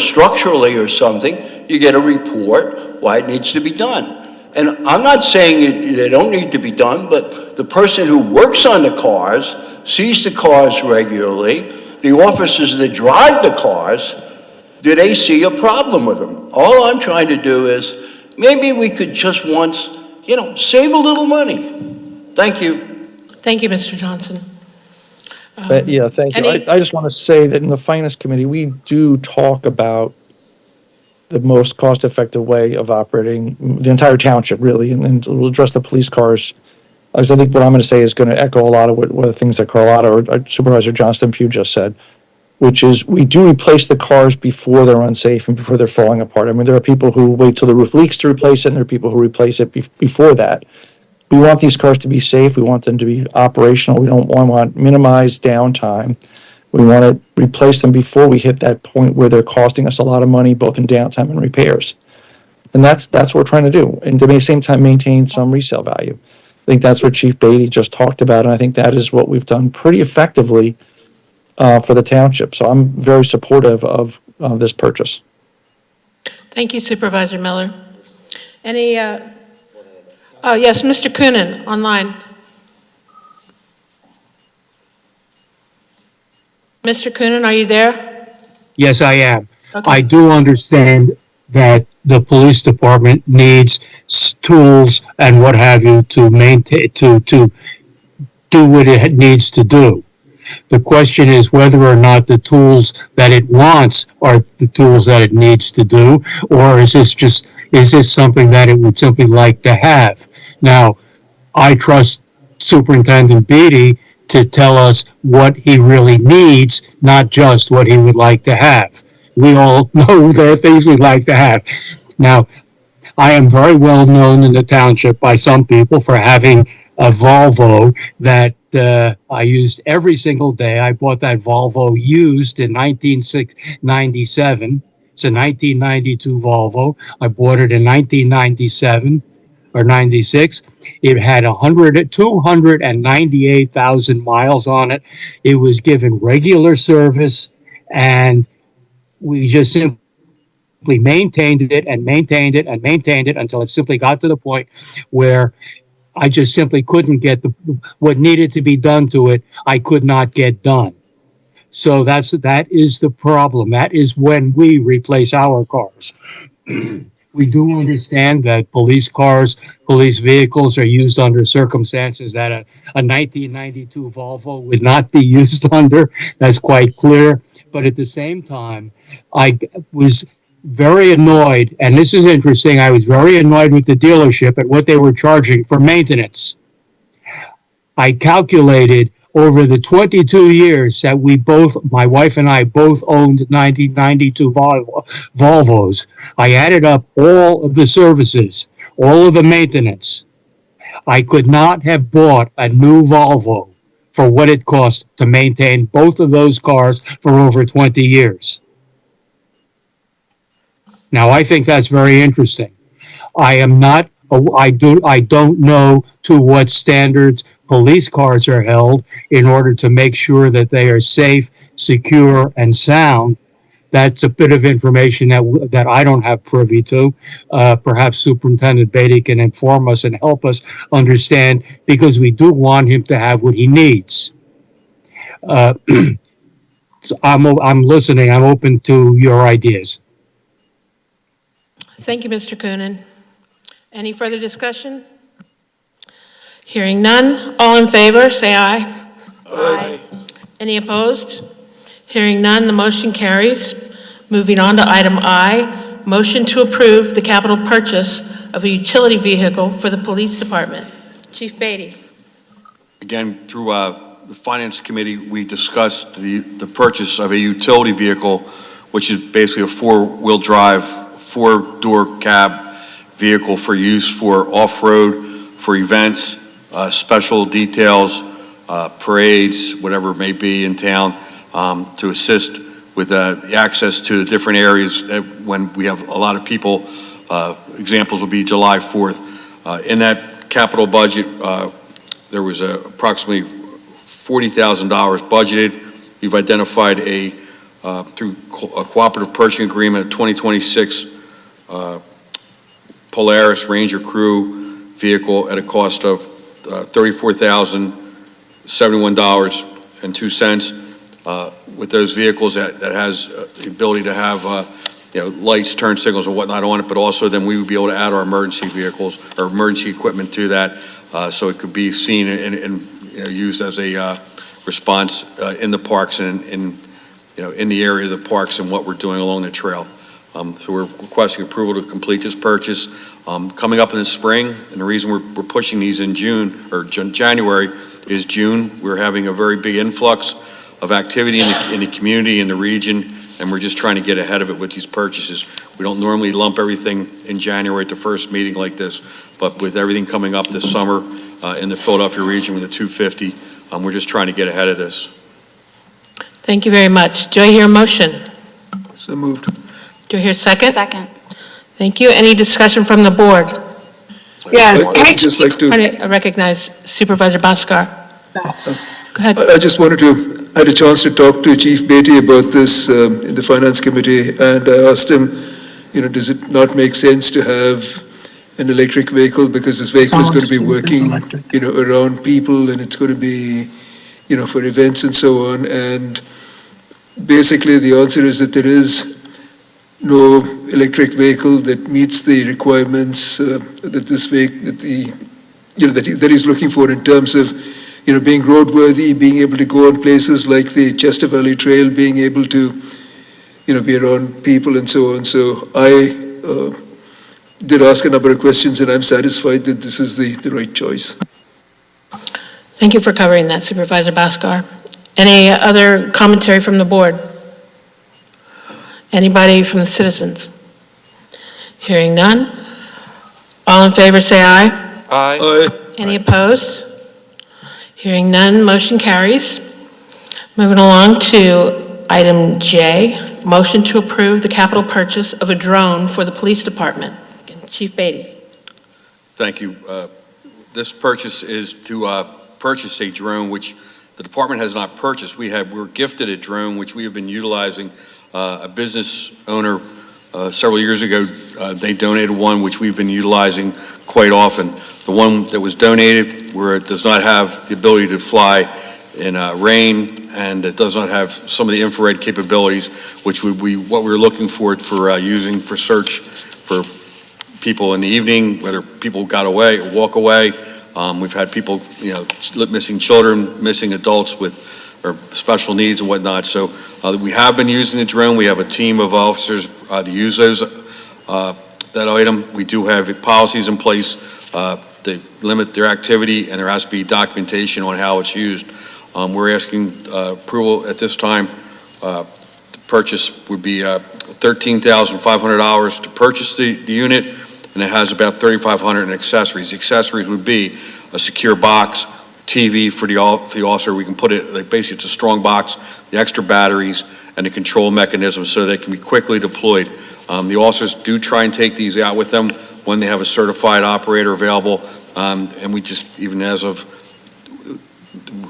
structurally or something, you get a report why it needs to be done. And I'm not saying they don't need to be done, but the person who works on the cars, sees the cars regularly, the officers that drive the cars, do they see a problem with them? All I'm trying to do is, maybe we could just once, save a little money. Thank you. Thank you, Mr. Johnson. Yeah, thank you. Any- I just want to say that in the Finance Committee, we do talk about the most cost-effective way of operating the entire township, really, and we'll address the police cars. I think what I'm going to say is going to echo a lot of what the things that Carlotta or Supervisor Johnston Pugh just said, which is we do replace the cars before they're unsafe and before they're falling apart. I mean, there are people who wait till the roof leaks to replace it, and there are people who replace it before that. We want these cars to be safe. We want them to be operational. We don't want minimized downtime. We want to replace them before we hit that point where they're costing us a lot of money, both in downtime and repairs. And that's what we're trying to do. And at the same time, maintain some resale value. I think that's what Chief Beatty just talked about, and I think that is what we've done pretty effectively for the township. So I'm very supportive of this purchase. Thank you, Supervisor Miller. Any, yes, Mr. Coonan, online. Mr. Coonan, are you there? Yes, I am. Okay. I do understand that the police department needs tools and what have you to maintain, to do what it needs to do. The question is whether or not the tools that it wants are the tools that it needs to do, or is this something that it would simply like to have? Now, I trust Superintendent Beatty to tell us what he really needs, not just what he would like to have. We all know there are things we'd like to have. Now, I am very well known in the township by some people for having a Volvo that I used every single day. I bought that Volvo used in 1997. It's a 1992 Volvo. I bought it in 1997 or 96. It had 298,000 miles on it. It was given regular service, and we just simply maintained it and maintained it and maintained it until it simply got to the point where I just simply couldn't get what needed to be done to it. I could not get done. So that is the problem. That is when we replace our cars. We do understand that police cars, police vehicles are used under circumstances that a 1992 Volvo would not be used under. That's quite clear. But at the same time, I was very annoyed, and this is interesting, I was very annoyed with the dealership at what they were charging for maintenance. I calculated over the 22 years that my wife and I both owned 1992 Volvos. I added up all of the services, all of the maintenance. I could not have bought a new Volvo for what it cost to maintain both of those cars for over 20 years. Now, I think that's very interesting. I don't know to what standards police cars are held in order to make sure that they are safe, secure, and sound. That's a bit of information that I don't have privy to. Perhaps Superintendent Beatty can inform us and help us understand, because we do want him to have what he needs. I'm listening. I'm open to your ideas. Thank you, Mr. Coonan. Any further discussion? Hearing none, all in favor, say aye. Aye. Any opposed? Hearing none, the motion carries. Moving on to item I, motion to approve the capital purchase of a utility vehicle for the police department. Chief Beatty. Again, through the Finance Committee, we discussed the purchase of a utility vehicle, which is basically a four-wheel drive, four-door cab vehicle for use for off-road, for events, special details, parades, whatever it may be in town, to assist with the access to the different areas when we have a lot of people. Examples will be July 4th. In that capital budget, there was approximately $40,000 budgeted. We've identified through a cooperative purchasing agreement, a 2026 Polaris Ranger Crew vehicle at a cost of $34,071.02. With those vehicles, that has the ability to have, lights, turn signals and whatnot on it, but also then we would be able to add our emergency vehicles or emergency equipment to that, so it could be seen and used as a response in the parks and in the area of the parks and what we're doing along the trail. So we're requesting approval to complete this purchase. Coming up in the spring, and the reason we're pushing these in June or January is June. We're having a very big influx of activity in the community, in the region, and we're just trying to get ahead of it with these purchases. We don't normally lump everything in January at the first meeting like this, but with everything coming up this summer in the Philadelphia region with the 250, we're just trying to get ahead of this. Thank you very much. Do I hear a motion? So moved. Do I hear a second? Second. Thank you. Any discussion from the board? Yes. I'd just like to, I recognize Supervisor Bhaskar. Go ahead. I just wanted to, I had a chance to talk to Chief Beatty about this in the Finance Committee, and I asked him, does it not make sense to have an electric vehicle, because this vehicle is going to be working, around people, and it's going to be, for events and so on, and basically the answer is that there is no electric vehicle that meets the requirements that he's looking for in terms of, being roadworthy, being able to go on places like the Chester Valley Trail, being able to, be around people and so on. So I did ask a number of questions, and I'm satisfied that this is the right choice. Thank you for covering that, Supervisor Bhaskar. Any other commentary from the board? Anybody from the citizens? Hearing none. All in favor, say aye. Aye. Any opposed? Hearing none, motion carries. Moving along to item J, motion to approve the capital purchase of a drone for the police department. Chief Beatty. Thank you. This purchase is to purchase a drone, which the department has not purchased. We were gifted a drone, which we have been utilizing. A business owner several years ago, they donated one, which we've been utilizing quite often. The one that was donated, where it does not have the ability to fly in rain, and it does not have some of the infrared capabilities, which would be what we're looking for using for search for people in the evening, whether people got away or walk away. We've had people, missing children, missing adults with or special needs and whatnot. So we have been using the drone. We have a team of officers to use that item. We do have policies in place that limit their activity, and there has to be documentation on how it's used. We're asking approval at this time. The purchase would be $13,500 to purchase the unit, and it has about $3,500 in accessories. The accessories would be a secure box, TV for the officer. We can put it, basically it's a strong box, the extra batteries, and the control mechanism so they can be quickly deployed. The officers do try and take these out with them when they have a certified operator available, and we just, even as of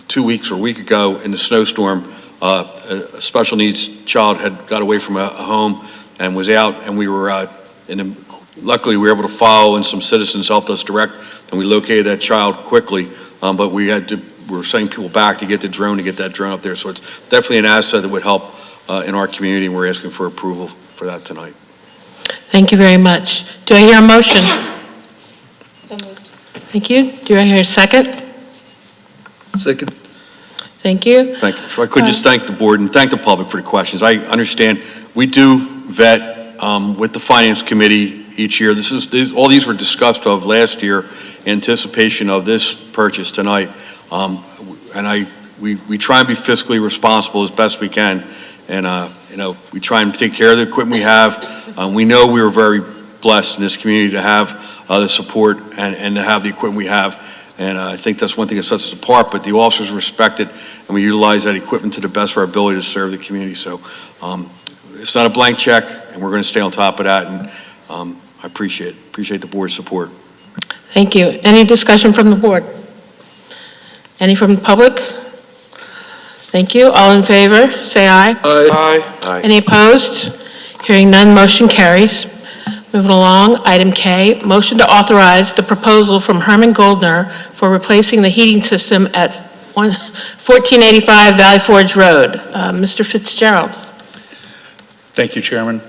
2 weeks or a week ago in the snowstorm, a special needs child had got away from a home and was out, and we were luckily we were able to follow, and some citizens helped us direct, and we located that child quickly. But we were sending people back to get the drone, to get that drone up there. So it's definitely an asset that would help in our community, and we're asking for approval for that tonight. Thank you very much. Do I hear a motion? So moved. Thank you. Do I hear a second? Second. Thank you. Thank you. If I could just thank the board and thank the public for the questions. I understand we do vet with the Finance Committee each year. All these were discussed of last year in anticipation of this purchase tonight. We try and be fiscally responsible as best we can. And, we try and take care of the equipment we have. We know we were very blessed in this community to have the support and to have the equipment we have. And I think that's one thing that sets us apart, but the officers respect it, and we utilize that equipment to the best of our ability to serve the community. So it's not a blank check, and we're going to stay on top of that, and I appreciate the board's support. Thank you. Any discussion from the board? Any from the public? Thank you. All in favor, say aye. Aye. Aye. Any opposed? Hearing none, motion carries. Moving along, item K, motion to authorize the proposal from Herman Goldner for replacing the heating system at 1485 Valley Forge Road. Mr. Fitzgerald. Thank you, Chairman.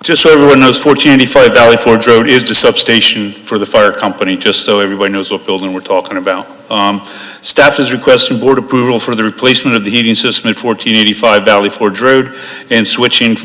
Just so everyone knows, 1485 Valley Forge Road is the substation for the fire company, just so everybody knows what building we're talking about. Staff is requesting board approval for the replacement of the heating system at 1485 Valley Forge Road and switching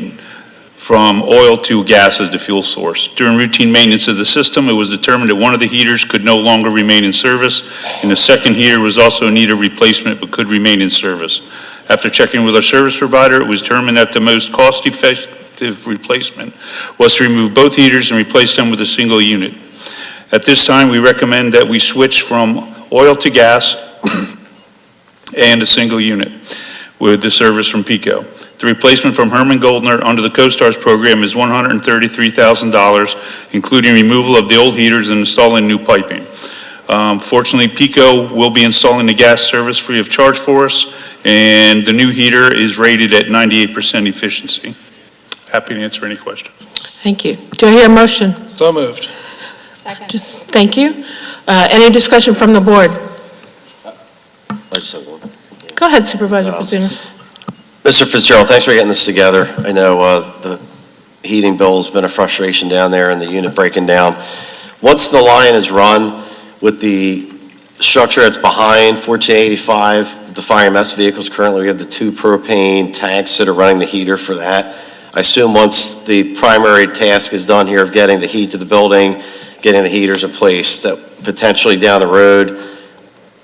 from oil to gas as the fuel source. During routine maintenance of the system, it was determined that one of the heaters could no longer remain in service, and the second heater was also in need of replacement but could remain in service. After checking with our service provider, it was determined that the most cost-effective replacement was to remove both heaters and replace them with a single unit. At this time, we recommend that we switch from oil to gas and a single unit with the service from PECO. The replacement from Herman Goldner under the CoStars program is $133,000, including removal of the old heaters and installing new piping. Fortunately, PECO will be installing the gas service free of charge for us, and the new heater is rated at 98% efficiency. Happy to answer any questions. Thank you. Do I hear a motion? So moved. Second. Thank you. Any discussion from the board? I just have one. Go ahead, Supervisor Pazunas. Mr. Fitzgerald, thanks for getting this together. I know the heating bill's been a frustration down there and the unit breaking down. Once the line is run with the structure that's behind 1485, the fire EMS vehicles, currently we have the 2 propane tanks that are running the heater for that. I assume once the primary task is done here of getting the heat to the building, getting the heaters replaced, that potentially down the road,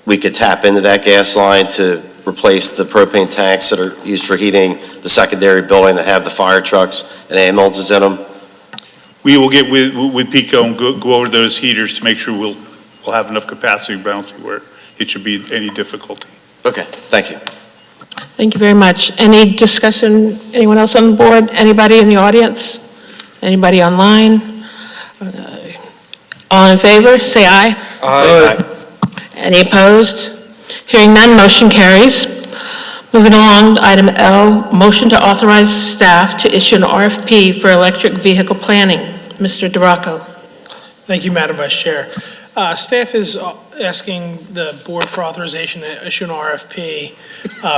we could tap into that gas line to replace the propane tanks that are used for heating the secondary building that have the fire trucks and ambulances in them. We will get with PECO and go over those heaters to make sure we'll have enough capacity to where it should be any difficulty. Okay, thank you. Thank you very much. Any discussion, anyone else on the board? Anybody in the audience? Anybody online? All in favor, say aye. Aye. Any opposed? Hearing none, motion carries. Moving along, item L, motion to authorize staff to issue an RFP for electric vehicle planning. Mr. DeRocco. Thank you, Madam Vice Chair. Staff is asking the board for authorization to issue an RFP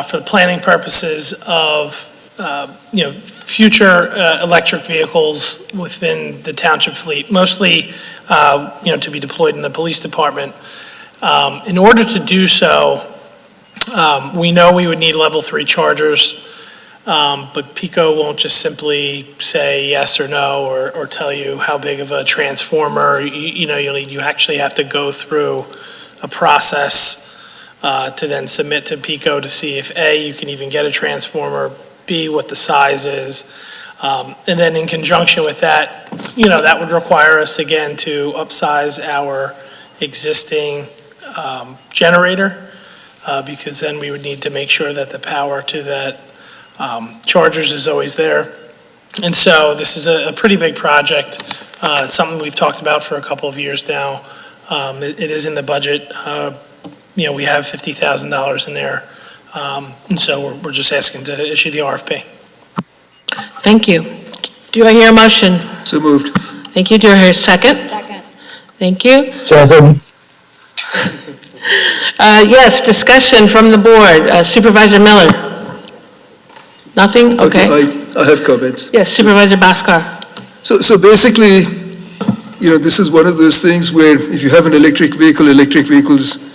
for the planning purposes of, future electric vehicles within the township fleet, mostly, to be deployed in the police department. In order to do so, we know we would need level 3 chargers, but PECO won't just simply say yes or no or tell you how big of a transformer you actually have to go through a process to then submit to PECO to see if A, you can even get a transformer, B, what the size is. And then in conjunction with that, that would require us again to upsize our existing generator, because then we would need to make sure that the power to that chargers is always there. And so this is a pretty big project. It's something we've talked about for a couple of years now. It is in the budget. We have $50,000 in there. And so we're just asking to issue the RFP. Thank you. Do I hear a motion? So moved. Thank you. Do I hear a second? Second. Thank you. Second. Yes, discussion from the board. Supervisor Miller? Nothing? Okay. I have comments. Yes, Supervisor Bhaskar. So basically, this is one of those things where if you have an electric vehicles,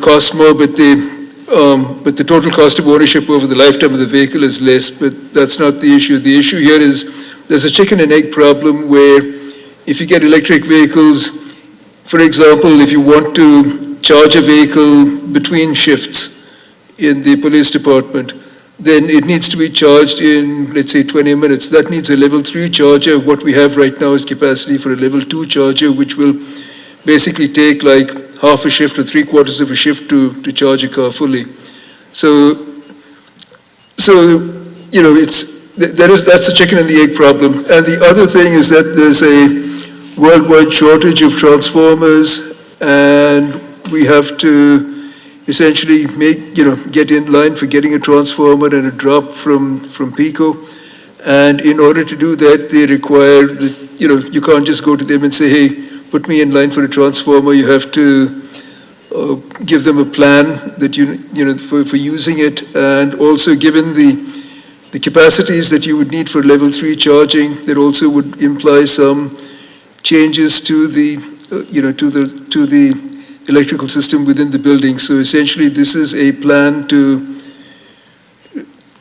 cost more, but the total cost of ownership over the lifetime of the vehicle is less, but that's not the issue. The issue here is there's a chicken and egg problem where if you get electric vehicles, for example, if you want to charge a vehicle between shifts in the police department, then it needs to be charged in, let's say, 20 minutes. That needs a level 3 charger. What we have right now is capacity for a level 2 charger, which will basically take like half a shift or 3/4 of a shift to charge a car fully. So that's the chicken and the egg problem. And the other thing is that there's a worldwide shortage of transformers, and we have to essentially get in line for getting a transformer and a drop from PECO. And in order to do that, they require that, you can't just go to them and say, hey, put me in line for a transformer. You have to give them a plan that for using it, and also given the capacities that you would need for level 3 charging, that also would imply some changes to the to the electrical system within the building. So essentially, this is a plan to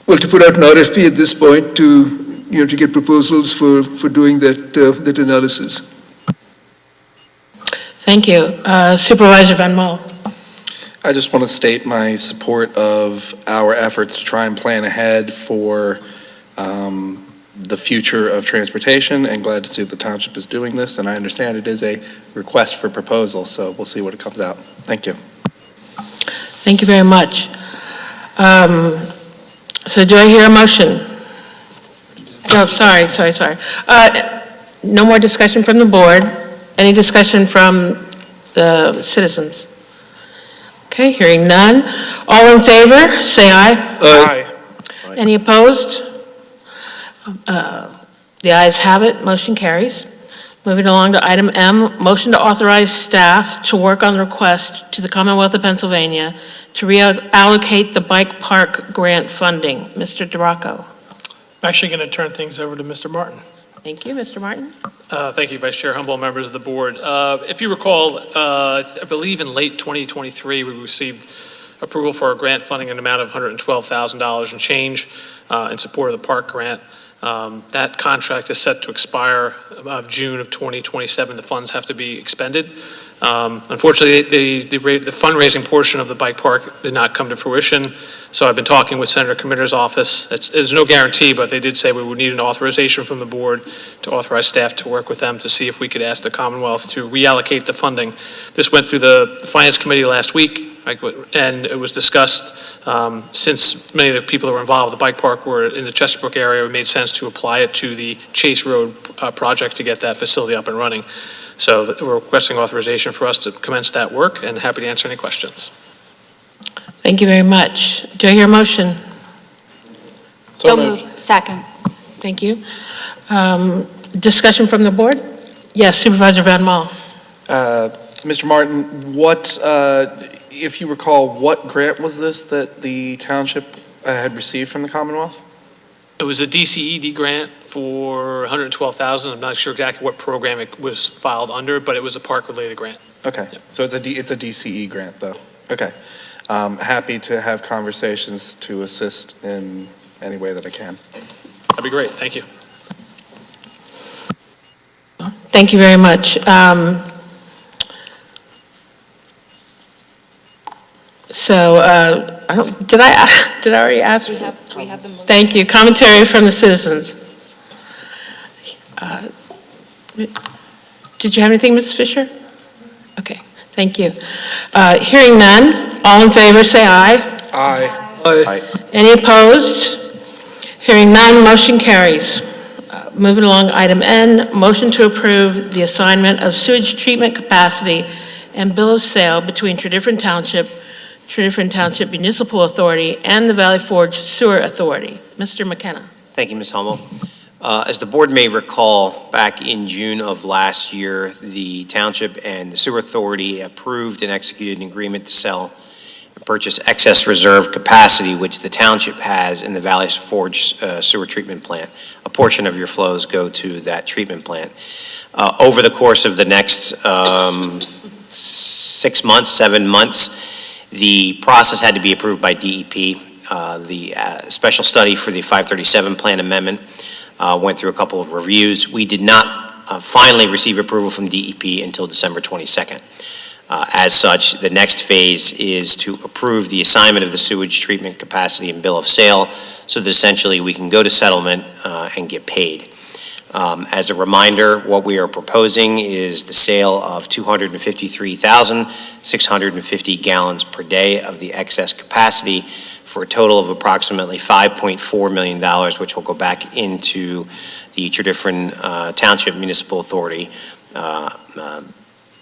put out an RFP at this point to get proposals for doing that analysis. Thank you. Supervisor Van Mol. I just want to state my support of our efforts to try and plan ahead for the future of transportation, and glad to see that the township is doing this. And I understand it is a request for proposal, so we'll see what it comes out. Thank you. Thank you very much. So do I hear a motion? Oh, sorry. No more discussion from the board. Any discussion from the citizens? Okay, hearing none. All in favor, say aye. Aye. Any opposed? The ayes have it, motion carries. Moving along to item M, motion to authorize staff to work on the request to the Commonwealth of Pennsylvania to reallocate the bike park grant funding. Mr. DeRocco. I'm actually going to turn things over to Mr. Martin. Thank you, Mr. Martin. Thank you, Vice Chair Humble, members of the board. If you recall, I believe in late 2023, we received approval for a grant funding an amount of $112,000 and change in support of the park grant. That contract is set to expire June of 2027. The funds have to be expended. Unfortunately, the fundraising portion of the bike park did not come to fruition. So I've been talking with Senator Committer's office. There's no guarantee, but they did say we would need an authorization from the board to authorize staff to work with them to see if we could ask the Commonwealth to reallocate the funding. This went through the Finance Committee last week, and it was discussed since many of the people that were involved with the bike park were in the Chesterbrook area. It made sense to apply it to the Chase Road project to get that facility up and running. So we're requesting authorization for us to commence that work, and happy to answer any questions. Thank you very much. Do I hear a motion? So moved. Second. Thank you. Discussion from the board? Yes, Supervisor Van Mol. Mr. Martin, if you recall, what grant was this that the township had received from the Commonwealth? It was a DCED grant for $112,000. I'm not sure exactly what program it was filed under, but it was a park-related grant. Okay, Yep. so it's a DCE grant, though. Okay. Happy to have conversations to assist in any way that I can. That'd be great. Thank you. Thank you very much. Did I already ask? We have the motion. Thank you. Commentary from the citizens. Did you have anything, Mrs. Fisher? Okay, thank you. Hearing none, all in favor say aye. Aye. Any opposed? Hearing none, motion carries. Moving along, item N, motion to approve the assignment of sewage treatment capacity and bill of sale between Tredyffrin Township Municipal Authority and the Valley Forge Sewer Authority. Mr. McKenna. Thank you, Ms. Hummel. As the board may recall, back in June of last year, the township and the sewer authority approved and executed an agreement to sell and purchase excess reserve capacity, which the township has in the Valley Forge sewer treatment plant. A portion of your flows go to that treatment plant. Over the course of the next 6 months, 7 months, the process had to be approved by DEP. The special study for the 537 plan amendment went through a couple of reviews. We did not finally receive approval from DEP until December 22nd. As such, the next phase is to approve the assignment of the sewage treatment capacity and bill of sale so that essentially we can go to settlement and get paid. As a reminder, what we are proposing is the sale of 253,650 gallons per day of the excess capacity for a total of approximately $5.4 million, which will go back into the Tredyffrin Township Municipal Authority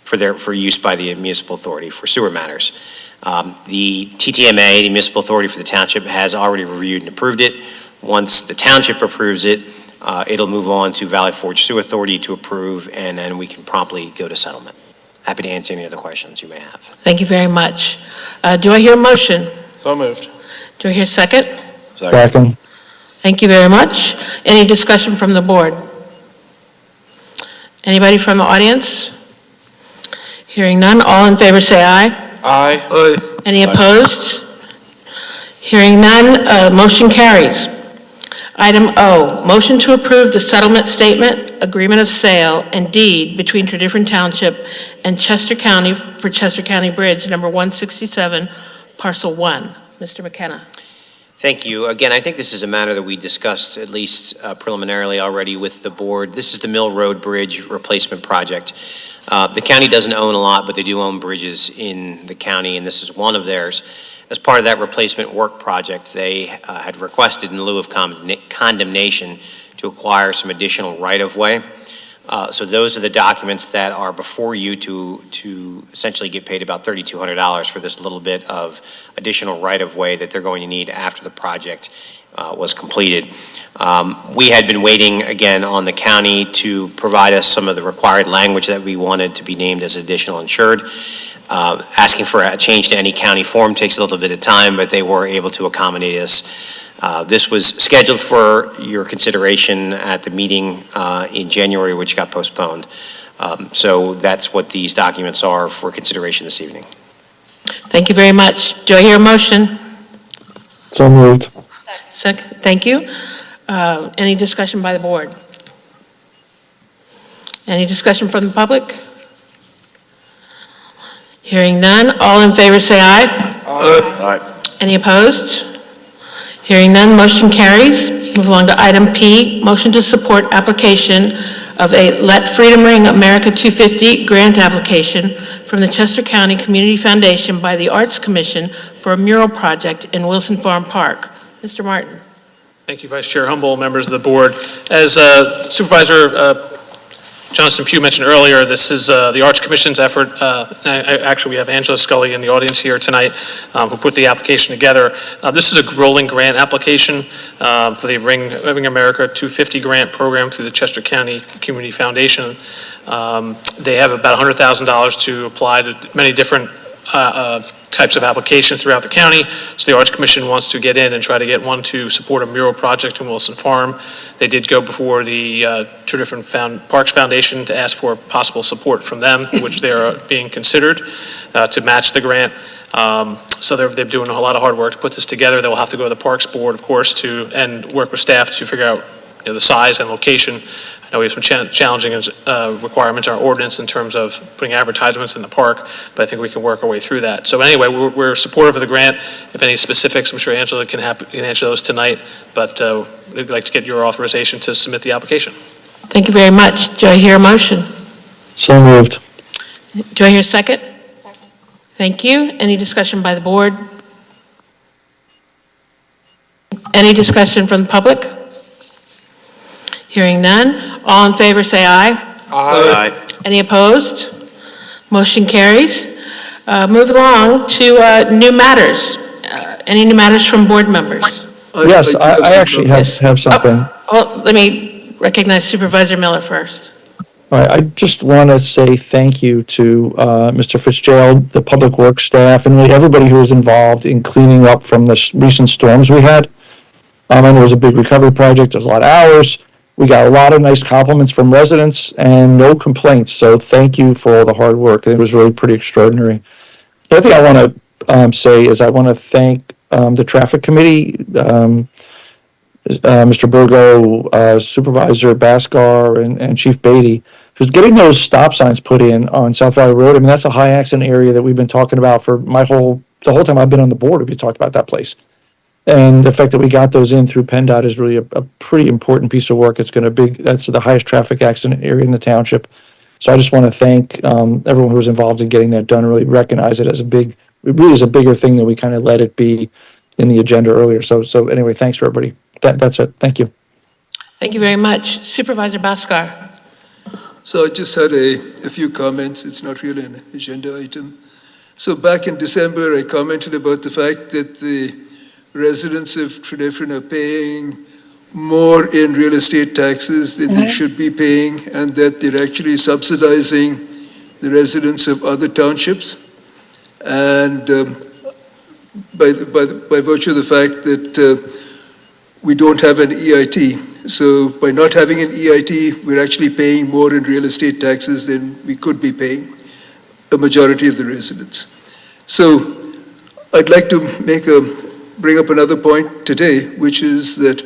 for use by the municipal authority for sewer matters. The TTMA, the municipal authority for the township, has already reviewed and approved it. Once the township approves it, it'll move on to Valley Forge Sewer Authority to approve, and then we can promptly go to settlement. Happy to answer any other questions you may have. Thank you very much. Do I hear a motion? So moved. Do I hear a second? Second. Thank you very much. Any discussion from the board? Anybody from the audience? Hearing none, all in favor say aye. Aye. Aye. Any opposed? Hearing none, motion carries. Item O, motion to approve the settlement statement, agreement of sale, and deed between Tredyffrin Township and Chester County for Chester County Bridge, number 167, parcel 1. Mr. McKenna. Thank you. Again, I think this is a matter that we discussed at least preliminarily already with the board. This is the Mill Road Bridge replacement project. The county doesn't own a lot, but they do own bridges in the county, and this is one of theirs. As part of that replacement work project, they had requested in lieu of condemnation to acquire some additional right-of-way. So those are the documents that are before you to essentially get paid about $3,200 for this little bit of additional right-of-way that they're going to need after the project was completed. We had been waiting, again, on the county to provide us some of the required language that we wanted to be named as additional insured. Asking for a change to any county form takes a little bit of time, but they were able to accommodate us. This was scheduled for your consideration at the meeting in January, which got postponed. So that's what these documents are for consideration this evening. Thank you very much. Do I hear a motion? So moved. Second. Thank you. Any discussion by the board? Any discussion from the public? Hearing none, all in favor say aye. Aye. Any opposed? Hearing none, motion carries. Move along to item P, motion to support application of a Let Freedom Ring America 250 grant application from the Chester County Community Foundation by the Arts Commission for a mural project in Wilson Farm Park. Mr. Martin. Thank you, Vice Chair Humble, members of the board. As Supervisor Johnston Pugh mentioned earlier, this is the Arts Commission's effort. Actually, we have Angela Scully in the audience here tonight who put the application together. This is a rolling grant application for the Ring America 250 grant program through the Chester County Community Foundation. They have about $100,000 to apply to many different types of applications throughout the county. So the Arts Commission wants to get in and try to get one to support a mural project in Wilson Farm. They did go before the Tredyffrin Parks Foundation to ask for possible support from them, which they are being considered to match the grant. So they're doing a lot of hard work to put this together. They will have to go to the Parks Board, of course, and work with staff to figure out the size and location. I know we have some challenging requirements in our ordinance in terms of putting advertisements in the park, but I think we can work our way through that. So anyway, we're supportive of the grant. If any specifics, I'm sure Angela can answer those tonight, but we'd like to get your authorization to submit the application. Thank you very much. Do I hear a motion? So moved. Do I hear a second? Thank you. Any discussion by the board? Any discussion from the public? Hearing none. All in favor say aye. Aye. Any opposed? Motion carries. Move along to new matters. Any new matters from board members? Yes, I actually have something. Oh, let me recognize Supervisor Miller first. All right, I just want to say thank you to Mr. Fitzgerald, the Public Works staff, and really everybody who was involved in cleaning up from the recent storms we had. I know it was a big recovery project. There was a lot of hours. We got a lot of nice compliments from residents and no complaints. So thank you for all the hard work. It was really pretty extraordinary. The other thing I want to say is I want to thank the traffic committee, Mr. Burgo, Supervisor Baskar, and Chief Beatty, who's getting those stop signs put in on South Valley Road. I mean, that's a high accident area that we've been talking about for the whole time I've been on the board. We've talked about that place. And the fact that we got those in through PennDOT is really a pretty important piece of work. That's the highest traffic accident area in the township. So I just want to thank everyone who was involved in getting that done, really recognize it as it really is a bigger thing than we kind of let it be in the agenda earlier. So anyway, thanks for everybody. That's it. Thank you. Thank you very much. Supervisor Baskar. So I just had a few comments. It's not really an agenda item. So back in December, I commented about the fact that the residents of Tredyffrin are paying more in real estate taxes than they should be paying, and that they're actually subsidizing the residents of other townships. And by virtue of the fact that we don't have an EIT. So by not having an EIT, we're actually paying more in real estate taxes than we could be paying, a majority of the residents. So I'd like to bring up another point today, which is that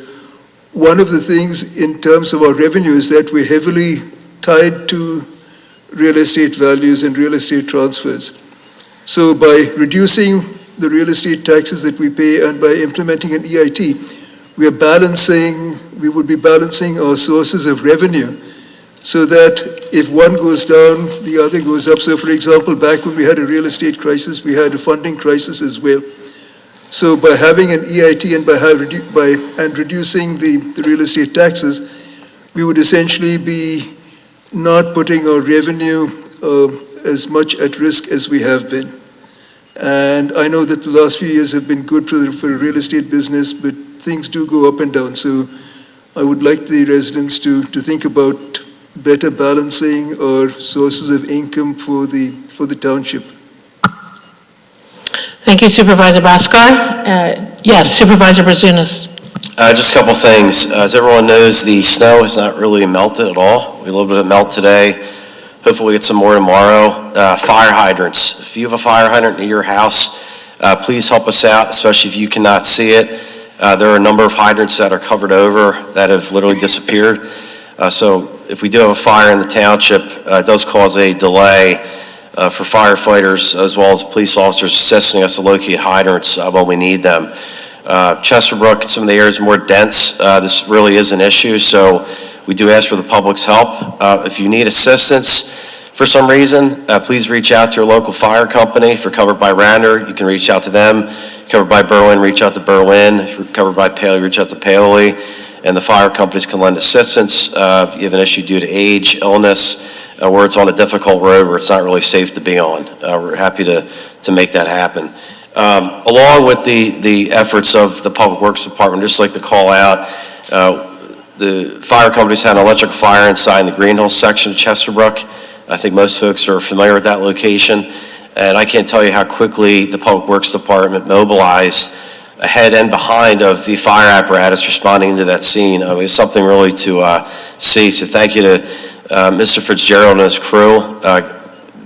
one of the things in terms of our revenue is that we're heavily tied to real estate values and real estate transfers. So by reducing the real estate taxes that we pay and by implementing an EIT, we would be balancing our sources of revenue so that if one goes down, the other goes up. So for example, back when we had a real estate crisis, we had a funding crisis as well. So by having an EIT and reducing the real estate taxes, we would essentially be not putting our revenue as much at risk as we have been. And I know that the last few years have been good for the real estate business, but things do go up and down. So I would like the residents to think about better balancing our sources of income for the township. Thank you, Supervisor Bhaskar. Yes, Supervisor Brazunas. Just a couple things. As everyone knows, the snow has not really melted at all. We had a little bit of melt today. Hopefully we get some more tomorrow. Fire hydrants. If you have a fire hydrant near your house, please help us out, especially if you cannot see it. There are a number of hydrants that are covered over that have literally disappeared. So if we do have a fire in the township, it does cause a delay for firefighters as well as police officers assisting us to locate hydrants when we need them. Chesterbrook, some of the areas are more dense. This really is an issue, so we do ask for the public's help. If you need assistance for some reason, please reach out to your local fire company. If you're covered by Radnor, you can reach out to them. If you're covered by Berwyn, reach out to Berwyn. If you're covered by Paoli, reach out to Paoli. And the fire companies can lend assistance. If you have an issue due to age, illness, where it's on a difficult road where it's not really safe to be on. We're happy to make that happen. Along with the efforts of the Public Works Department, just like to call out, the fire companies had an electrical fire inside the Green Hills section of Chesterbrook. I think most folks are familiar with that location. And I can't tell you how quickly the Public Works Department mobilized ahead and behind of the fire apparatus responding to that scene. It's something really to see. So thank you to Mr. Fitzgerald and his crew,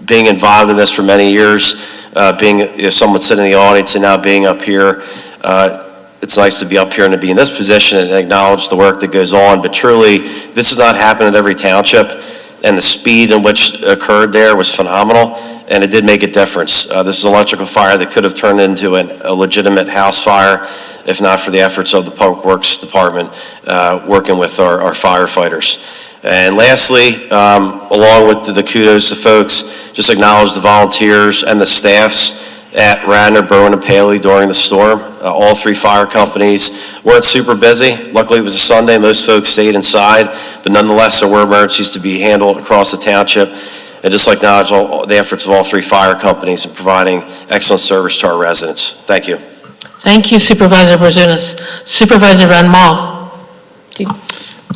being involved in this for many years, being someone sitting in the audience and now being up here. It's nice to be up here and to be in this position and acknowledge the work that goes on. But truly, this has not happened in every township, and the speed in which occurred there was phenomenal, and it did make a difference. This is an electrical fire that could have turned into a legitimate house fire if not for the efforts of the Public Works Department working with our firefighters. And lastly, along with the kudos to folks, just acknowledge the volunteers and the staffs at Radnor, Berwyn, and Paoli during the storm. All three fire companies weren't super busy. Luckily, it was a Sunday. Most folks stayed inside, but nonetheless, there were emergencies to be handled across the township. And just like acknowledge all the efforts of all three fire companies in providing excellent service to our residents. Thank you. Thank you, Supervisor Brazunas. Supervisor Van Maal.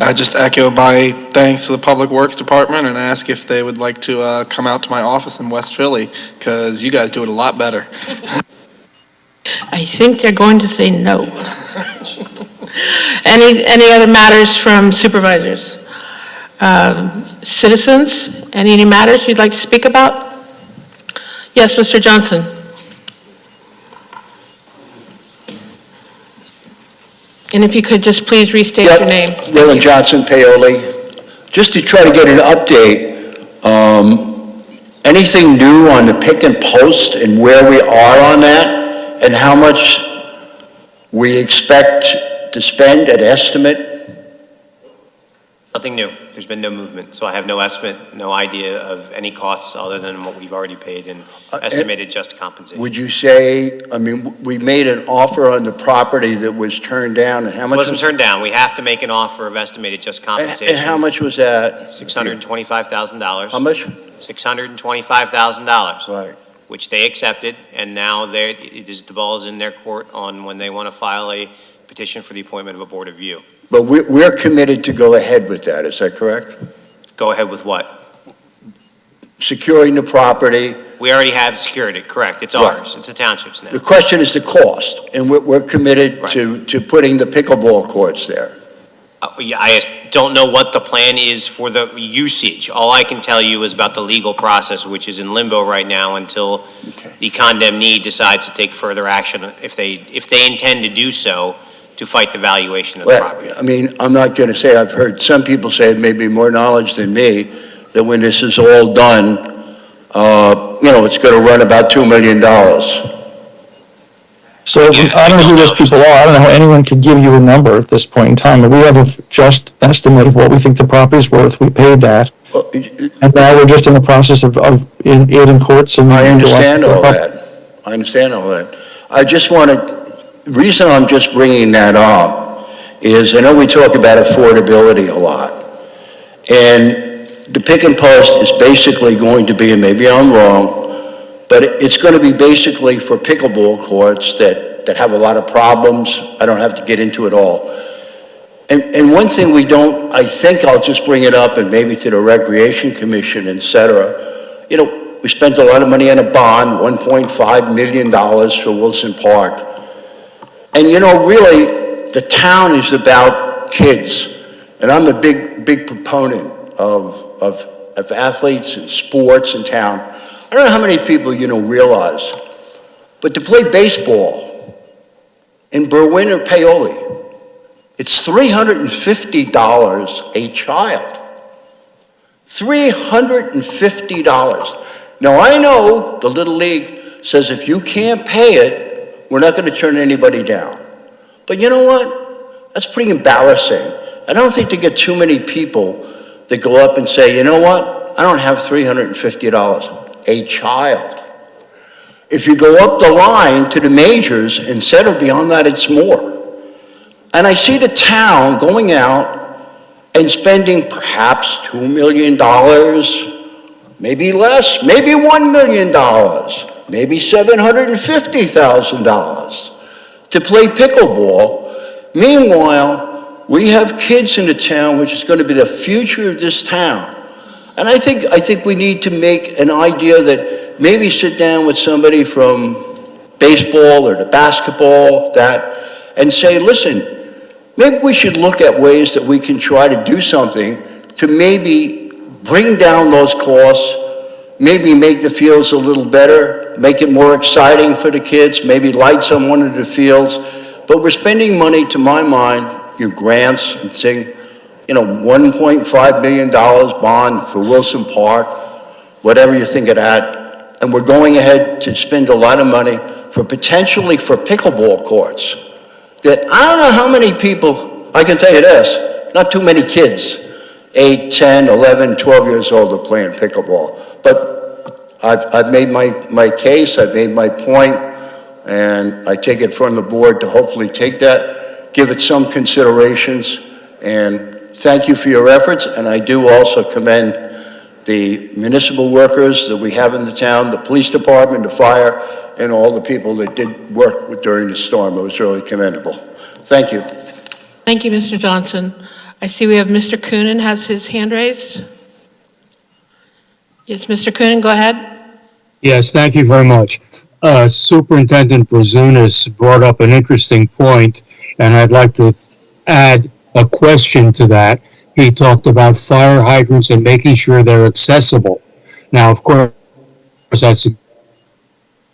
I just echo my thanks to the Public Works Department and ask if they would like to come out to my office in West Philly, because you guys do it a lot better. I think they're going to say no. Any other matters from supervisors? Citizens, any matters you'd like to speak about? Yes, Mr. Johnson. And if you could just please restate your name. Roland Johnson, Paoli. Just to try to get an update, anything new on the pick and post and where we are on that and how much we expect to spend at estimate? Nothing new. There's been no movement, so I have no estimate, no idea of any costs other than what we've already paid in estimated just compensation. Would you say, I mean, we made an offer on the property that was turned down, and how much? It wasn't turned down. We have to make an offer of estimated just compensation. And how much was that? $625,000. How much? $625,000. Right. which they accepted, and now the ball is in their court on when they want to file a petition for the appointment of a Board of Review. But we're committed to go ahead with that, is that correct? Go ahead with what? Securing the property. We already have secured it, correct. It's Right. ours. It's the township's now. The question is the cost, and we're committed Right. to putting the pickleball courts there. Yeah, I don't know what the plan is for the usage. All I can tell you is about the legal process, which is in limbo right now until Okay. the condemnee decides to take further action, if they intend to do so, to fight the valuation of the Well, property. I mean, I'm not going to say, I've heard some people say, maybe more knowledge than me, that when this is all done, it's going to run about $2 million. So I don't know who those people are. I don't know how anyone could give you a number at this point in time. We have a just estimate of what we think the property's worth. We paid that. And now we're just in the process of it in courts and. I understand all that. I understand all that. I just want to, the reason I'm just bringing that up is, I know we talk about affordability a lot. And the pick and post is basically going to be, and maybe I'm wrong, but it's going to be basically for pickleball courts that have a lot of problems. I don't have to get into it all. And one thing we don't, I think I'll just bring it up, and maybe to the Recreation Commission, et cetera. We spent a lot of money on a bond, $1.5 million for Wilson Park. And really, the town is about kids. And I'm a big proponent of athletes and sports in town. I don't know how many people, realize, but to play baseball in Berwyn or Paoli, it's $350 a child. $350. Now, I know the Little League says if you can't pay it, we're not going to turn anybody down. But you know what? That's pretty embarrassing. I don't think they get too many people that go up and say, you know what? I don't have $350. A child. If you go up the line to the majors and settle beyond that, it's more. And I see the town going out and spending perhaps $2 million, maybe less, maybe $1 million, maybe $750,000 to play pickleball. Meanwhile, we have kids in the town, which is going to be the future of this town. And I think we need to make an idea that maybe sit down with somebody from baseball or the basketball and say, listen, maybe we should look at ways that we can try to do something to maybe bring down those costs, maybe make the fields a little better, make it more exciting for the kids, maybe light some one of the fields. But we're spending money, to my mind, your grants and saying, $1.5 million bond for Wilson Park, whatever you think of that. And we're going ahead to spend a lot of money potentially for pickleball courts. That I don't know how many people, I can tell you this, not too many kids, 8, 10, 11, 12 years old are playing pickleball. But I've made my case, I've made my point, and I take it from the board to hopefully take that, give it some considerations, and thank you for your efforts. And I do also commend the municipal workers that we have in the town, the police department, the fire, and all the people that did work during the storm. It was really commendable. Thank you. Thank you, Mr. Johnson. I see we have Mr. Coonan has his hand raised. Yes, Mr. Coonan, go ahead. Yes, thank you very much. Superintendent Brazunas brought up an interesting point, and I'd like to add a question to that. He talked about fire hydrants and making sure they're accessible. Now, of course, that's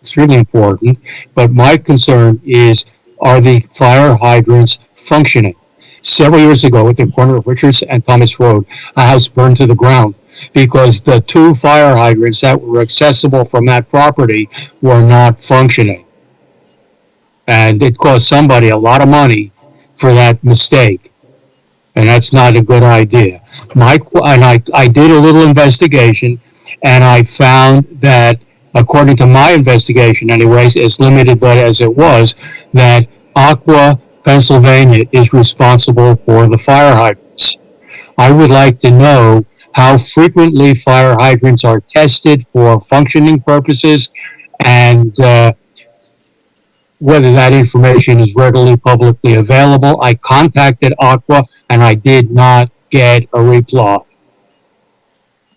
extremely important, but my concern is, are the fire hydrants functioning? Several years ago at the corner of Richards and Thomas Road, a house burned to the ground because the 2 fire hydrants that were accessible from that property were not functioning. And it cost somebody a lot of money for that mistake. And that's not a good idea. I did a little investigation, and I found that, according to my investigation anyways, as limited but as it was, that Aqua Pennsylvania is responsible for the fire hydrants. I would like to know how frequently fire hydrants are tested for functioning purposes, And whether that information is readily publicly available, I contacted Aqua and I did not get a reply.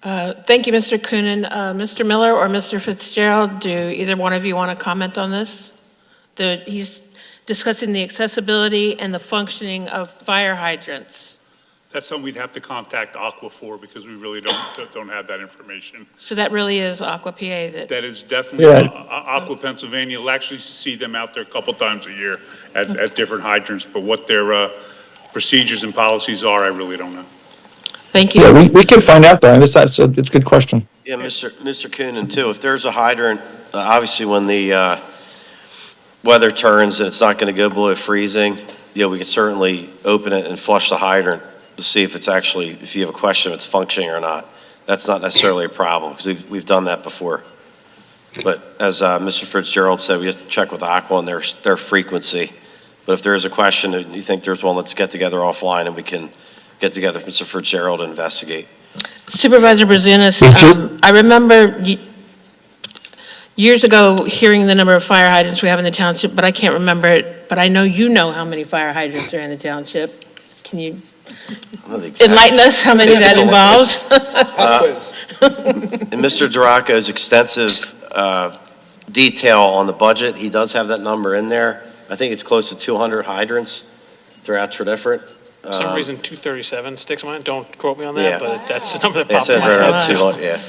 Thank you, Mr. Coonan. Mr. Miller or Mr. Fitzgerald, do either one of you want to comment on this? He's discussing the accessibility and the functioning of fire hydrants. That's something we'd have to contact Aqua for because we really don't have that information. So that really is Aqua PA that, That is definitely Aqua Pennsylvania. We'll actually see them out there a couple times a year at different hydrants, but what their procedures and policies are, I really don't know. thank you. Yeah, we can find out, Brian. It's a good question. Yeah, Mr. Coonan, too, if there's a hydrant, obviously when the weather turns and it's not going to go below freezing, we can certainly open it and flush the hydrant to see if it's actually, if you have a question, if it's functioning or not. That's not necessarily a problem, because we've done that before. But as Mr. Fitzgerald said, we have to check with Aqua and their frequency. But if there is a question and you think there's one, let's get together offline and we can get together with Mr. Fitzgerald and investigate. Supervisor Brazunas, I remember years ago hearing the number of fire hydrants we have in the township, but I can't remember it. But I know you know how many fire hydrants are in the township. Can you enlighten us how many that involves? In Mr. Duraco's extensive detail on the budget, he does have that number in there. I think it's close to 200 hydrants throughout Tredyffrin. For some reason, 237 sticks in mind. Don't quote me on that, Yeah. but that's the number that It's popped in over my around head. 200, yeah.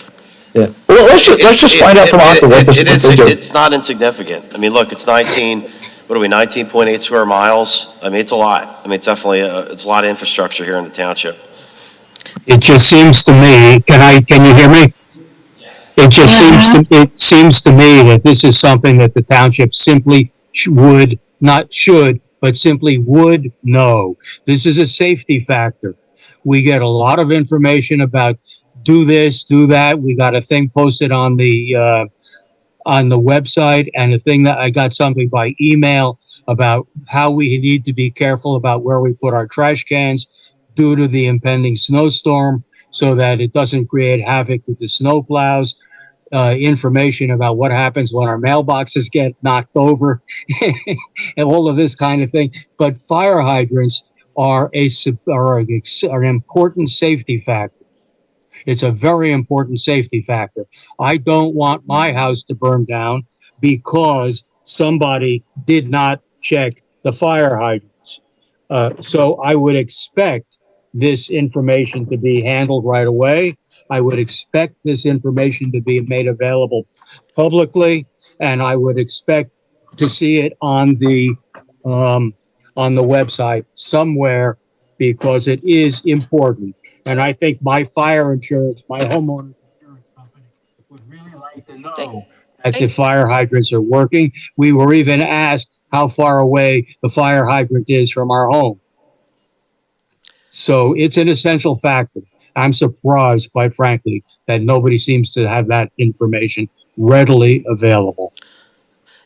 Yeah. Well, let's just find out from Aqua what they do. It's not insignificant. I mean, look, it's 19.8 square miles. I mean, it's a lot. I mean, it's definitely, it's a lot of infrastructure here in the township. It just seems to me, can you hear me? It seems to me that this is something that the township simply but simply would know. This is a safety factor. We get a lot of information about do this, do that. We got a thing posted on the website, and a thing that I got something by email about how we need to be careful about where we put our trash cans due to the impending snowstorm, so that it doesn't create havoc with the snow plows. Information about what happens when our mailboxes get knocked over and all of this kind of thing. But fire hydrants are an important safety factor. It's a very important safety factor. I don't want my house to burn down because somebody did not check the fire hydrants. So I would expect this information to be handled right away. I would expect this information to be made available publicly, and I would expect to see it on the website somewhere, because it is important. And I think my fire insurance, my homeowner's insurance company, would really like to know that the fire hydrants are working. We were even asked how far away the fire hydrant is from our home. So it's an essential factor. I'm surprised, quite frankly, that nobody seems to have that information readily available.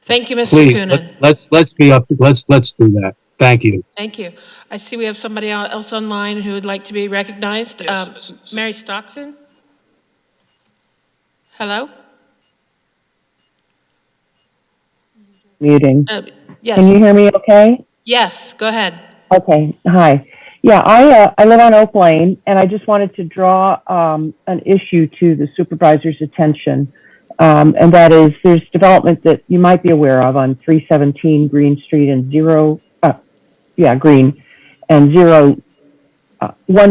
Thank you, Mr. Please, Coonan. let's do that. Thank you. Thank you. I see we have somebody else online who would like to be recognized. Yes. Mary Stockton? Hello? Muting. Yes. Can you hear me okay? Yes, go ahead. Okay, hi. Yeah, I live on Oak Lane, and I just wanted to draw an issue to the supervisor's attention, and that is there's development that you might be aware of on 317 Green Street and Green, and 1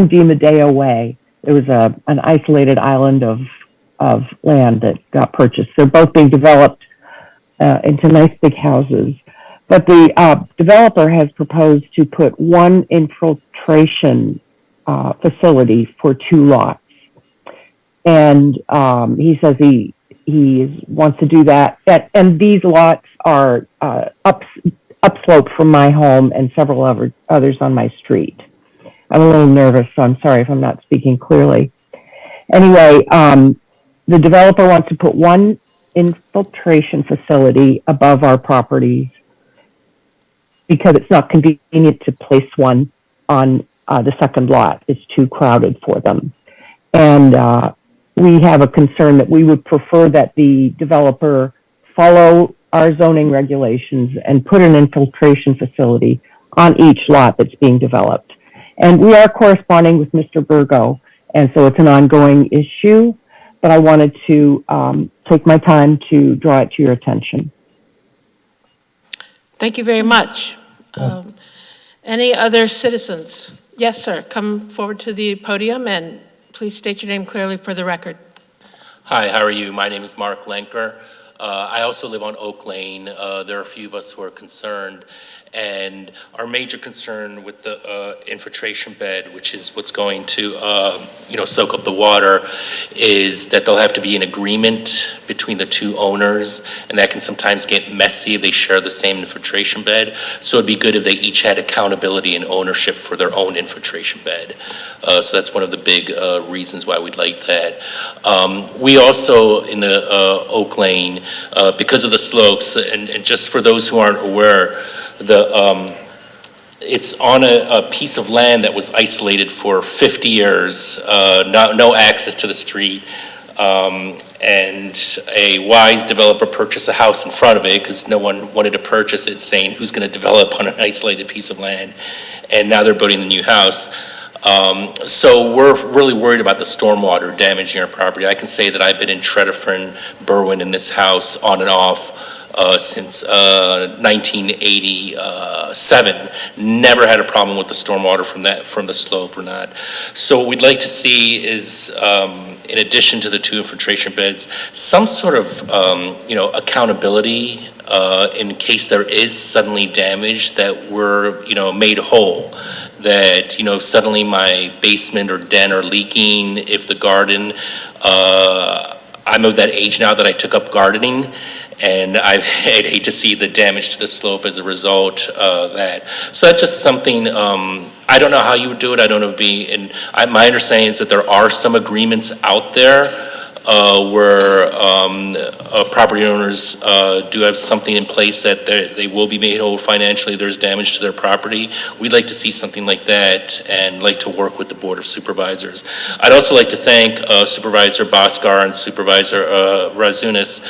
DiMatteo Way. There was an isolated island of land that got purchased. They're both being developed into nice big houses. But the developer has proposed to put one infiltration facility for 2 lots. And he says he wants to do that. And these lots are upslope from my home and several others on my street. I'm a little nervous, so I'm sorry if I'm not speaking clearly. Anyway, the developer wants to put one infiltration facility above our properties because it's not convenient to place one on the second lot. It's too crowded for them. And we have a concern that we would prefer that the developer follow our zoning regulations and put an infiltration facility on each lot that's being developed. And we are corresponding with Mr. Burgo, and so it's an ongoing issue, but I wanted to take my time to draw it to your attention. Thank you very much. Any other citizens? Yes, sir. Come forward to the podium and please state your name clearly for the record. Hi, how are you? My name is Mark Lenker. I also live on Oak Lane. There are a few of us who are concerned, and our major concern with the infiltration bed, which is what's going to, soak up the water, is that there'll have to be an agreement between the two owners, and that can sometimes get messy if they share the same infiltration bed. So it'd be good if they each had accountability and ownership for their own infiltration bed. So that's one of the big reasons why we'd like that. We also, in the Oak Lane, because of the slopes, and just for those who aren't aware, it's on a piece of land that was isolated for 50 years, no access to the street, and a wise developer purchased a house in front of it because no one wanted to purchase it, saying who's going to develop on an isolated piece of land, and now they're building a new house. So we're really worried about the stormwater damaging our property. I can say that I've been in Tredyffrin, Berwyn, in this house on and off since 1987. Never had a problem with the stormwater from the slope or not. So what we'd like to see is, in addition to the two infiltration beds, some sort of accountability in case there is suddenly damage, that we're made whole. That suddenly my basement or den are leaking. If the garden, I'm of that age now that I took up gardening, and I'd hate to see the damage to the slope as a result of that. So that's just something, I don't know how you would do it. I don't know my understanding is that there are some agreements out there where property owners do have something in place that they will be made whole financially if there's damage to their property. We'd like to see something like that and like to work with the Board of Supervisors. I'd also like to thank Supervisor Bhaskar and Supervisor Razunas.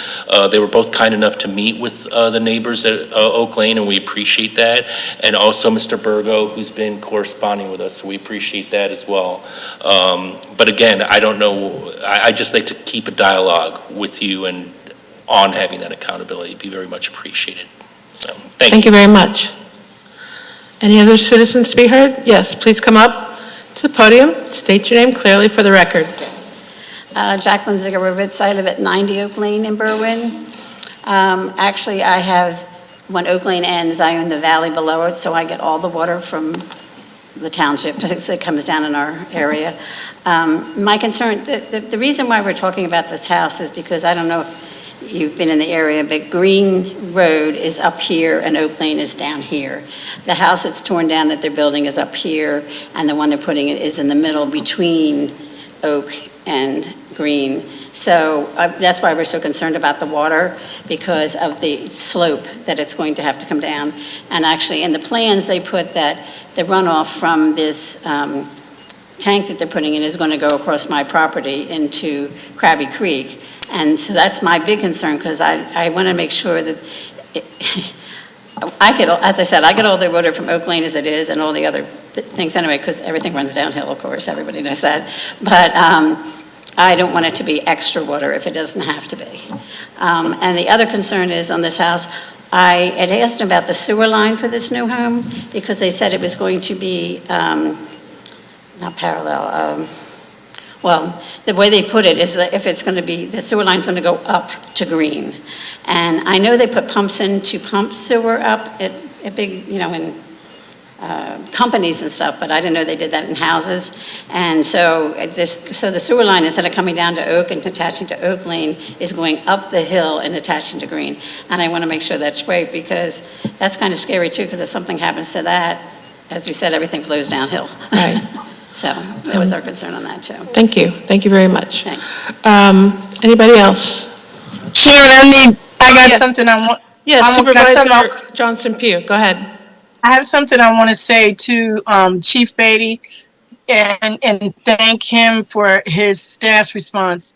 They were both kind enough to meet with the neighbors at Oak Lane, and we appreciate that. And also Mr. Burgo, who's been corresponding with us, so we appreciate that as well. But again, I don't know, I just like to keep a dialogue with you and on having that accountability. It'd be very much appreciated. So, thank you. Thank you very much. Any other citizens to be heard? Yes, please come up to the podium. State your name clearly for the record. Jacqueline Zigarowitz. I live at 90 Oak Lane in Berwyn. Actually, I have, when Oak Lane ends, I own the valley below it, so I get all the water from the township that comes down in our area. My concern, the reason why we're talking about this house is because I don't know if you've been in the area, but Green Road is up here and Oak Lane is down here. The house that's torn down that they're building is up here, and the one they're putting it is in the middle between Oak and Green. So that's why we're so concerned about the water, because of the slope that it's going to have to come down. And actually, in the plans, they put that the runoff from this tank that they're putting in is going to go across my property into Krabby Creek. And so that's my big concern, because I want to make sure that as I said, I get all the water from Oak Lane as it is and all the other things anyway, because everything runs downhill, of course, everybody knows that. But I don't want it to be extra water if it doesn't have to be. And the other concern is on this house, I had asked them about the sewer line for this new home, because they said it was going to be, not parallel, well, the way they put it is that if it's going to be, the sewer line's going to go up to Green. And I know they put pumps in to pump sewer up at big, in companies and stuff, but I didn't know they did that in houses. And so the sewer line, instead of coming down to Oak and attaching to Oak Lane, is going up the hill and attaching to Green. And I want to make sure that's right, because that's kind of scary too, because if something happens to that, as we said, everything flows downhill. Right. So that was our concern on that too. Thank you. Thank you very much. Thanks. Anybody else? Sharon, I got something I want. Yes, Supervisor Johnson Pugh, go ahead. I have something I want to say to Chief Beatty. and thank him for his staff's response.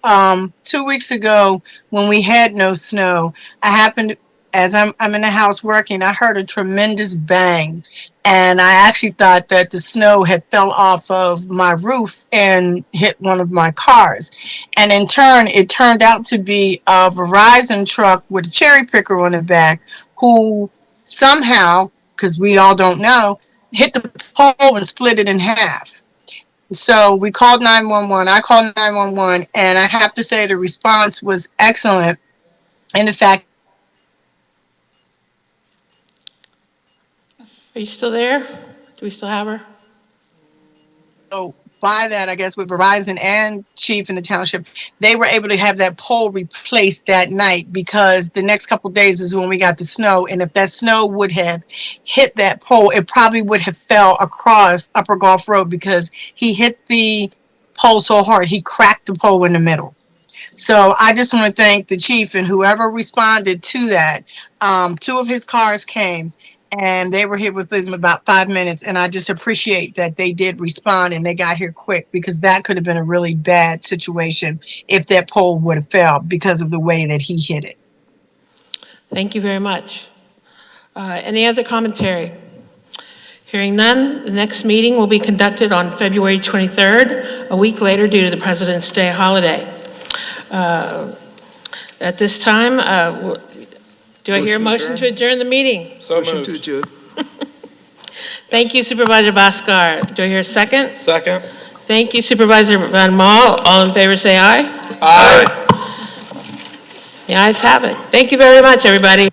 2 weeks ago, when we had no snow, I happened, as I'm in the house working, I heard a tremendous bang, and I actually thought that the snow had fell off of my roof and hit one of my cars. And in turn, it turned out to be a Verizon truck with a cherry picker on the back, who somehow, because we all don't know, hit the pole and split it in half. So we called 911. I called 911, and I have to say the response was excellent. And the fact, Are you still there? Do we still have her? so by that, I guess with Verizon and Chief in the township, they were able to have that pole replaced that night, because the next couple of days is when we got the snow. And if that snow would have hit that pole, it probably would have fell across Upper Gulf Road, because he hit the pole so hard, he cracked the pole in the middle. So I just want to thank the chief and whoever responded to that. Two of his cars came, and they were here within about 5 minutes. And I just appreciate that they did respond and they got here quick, because that could have been a really bad situation if that pole would have fell because of the way that he hit it. Thank you very much. Any other commentary? Hearing none, the next meeting will be conducted on February 23rd, a week later due to the President's Day holiday. At this time, do I hear a motion to adjourn the meeting? So Motion to moved. adjourn. Thank you, Supervisor Bhaskar. Do I hear a second? Second. Thank you, Supervisor Van Mall. All in favor, say aye. Aye. The ayes have it. Thank you very much, everybody.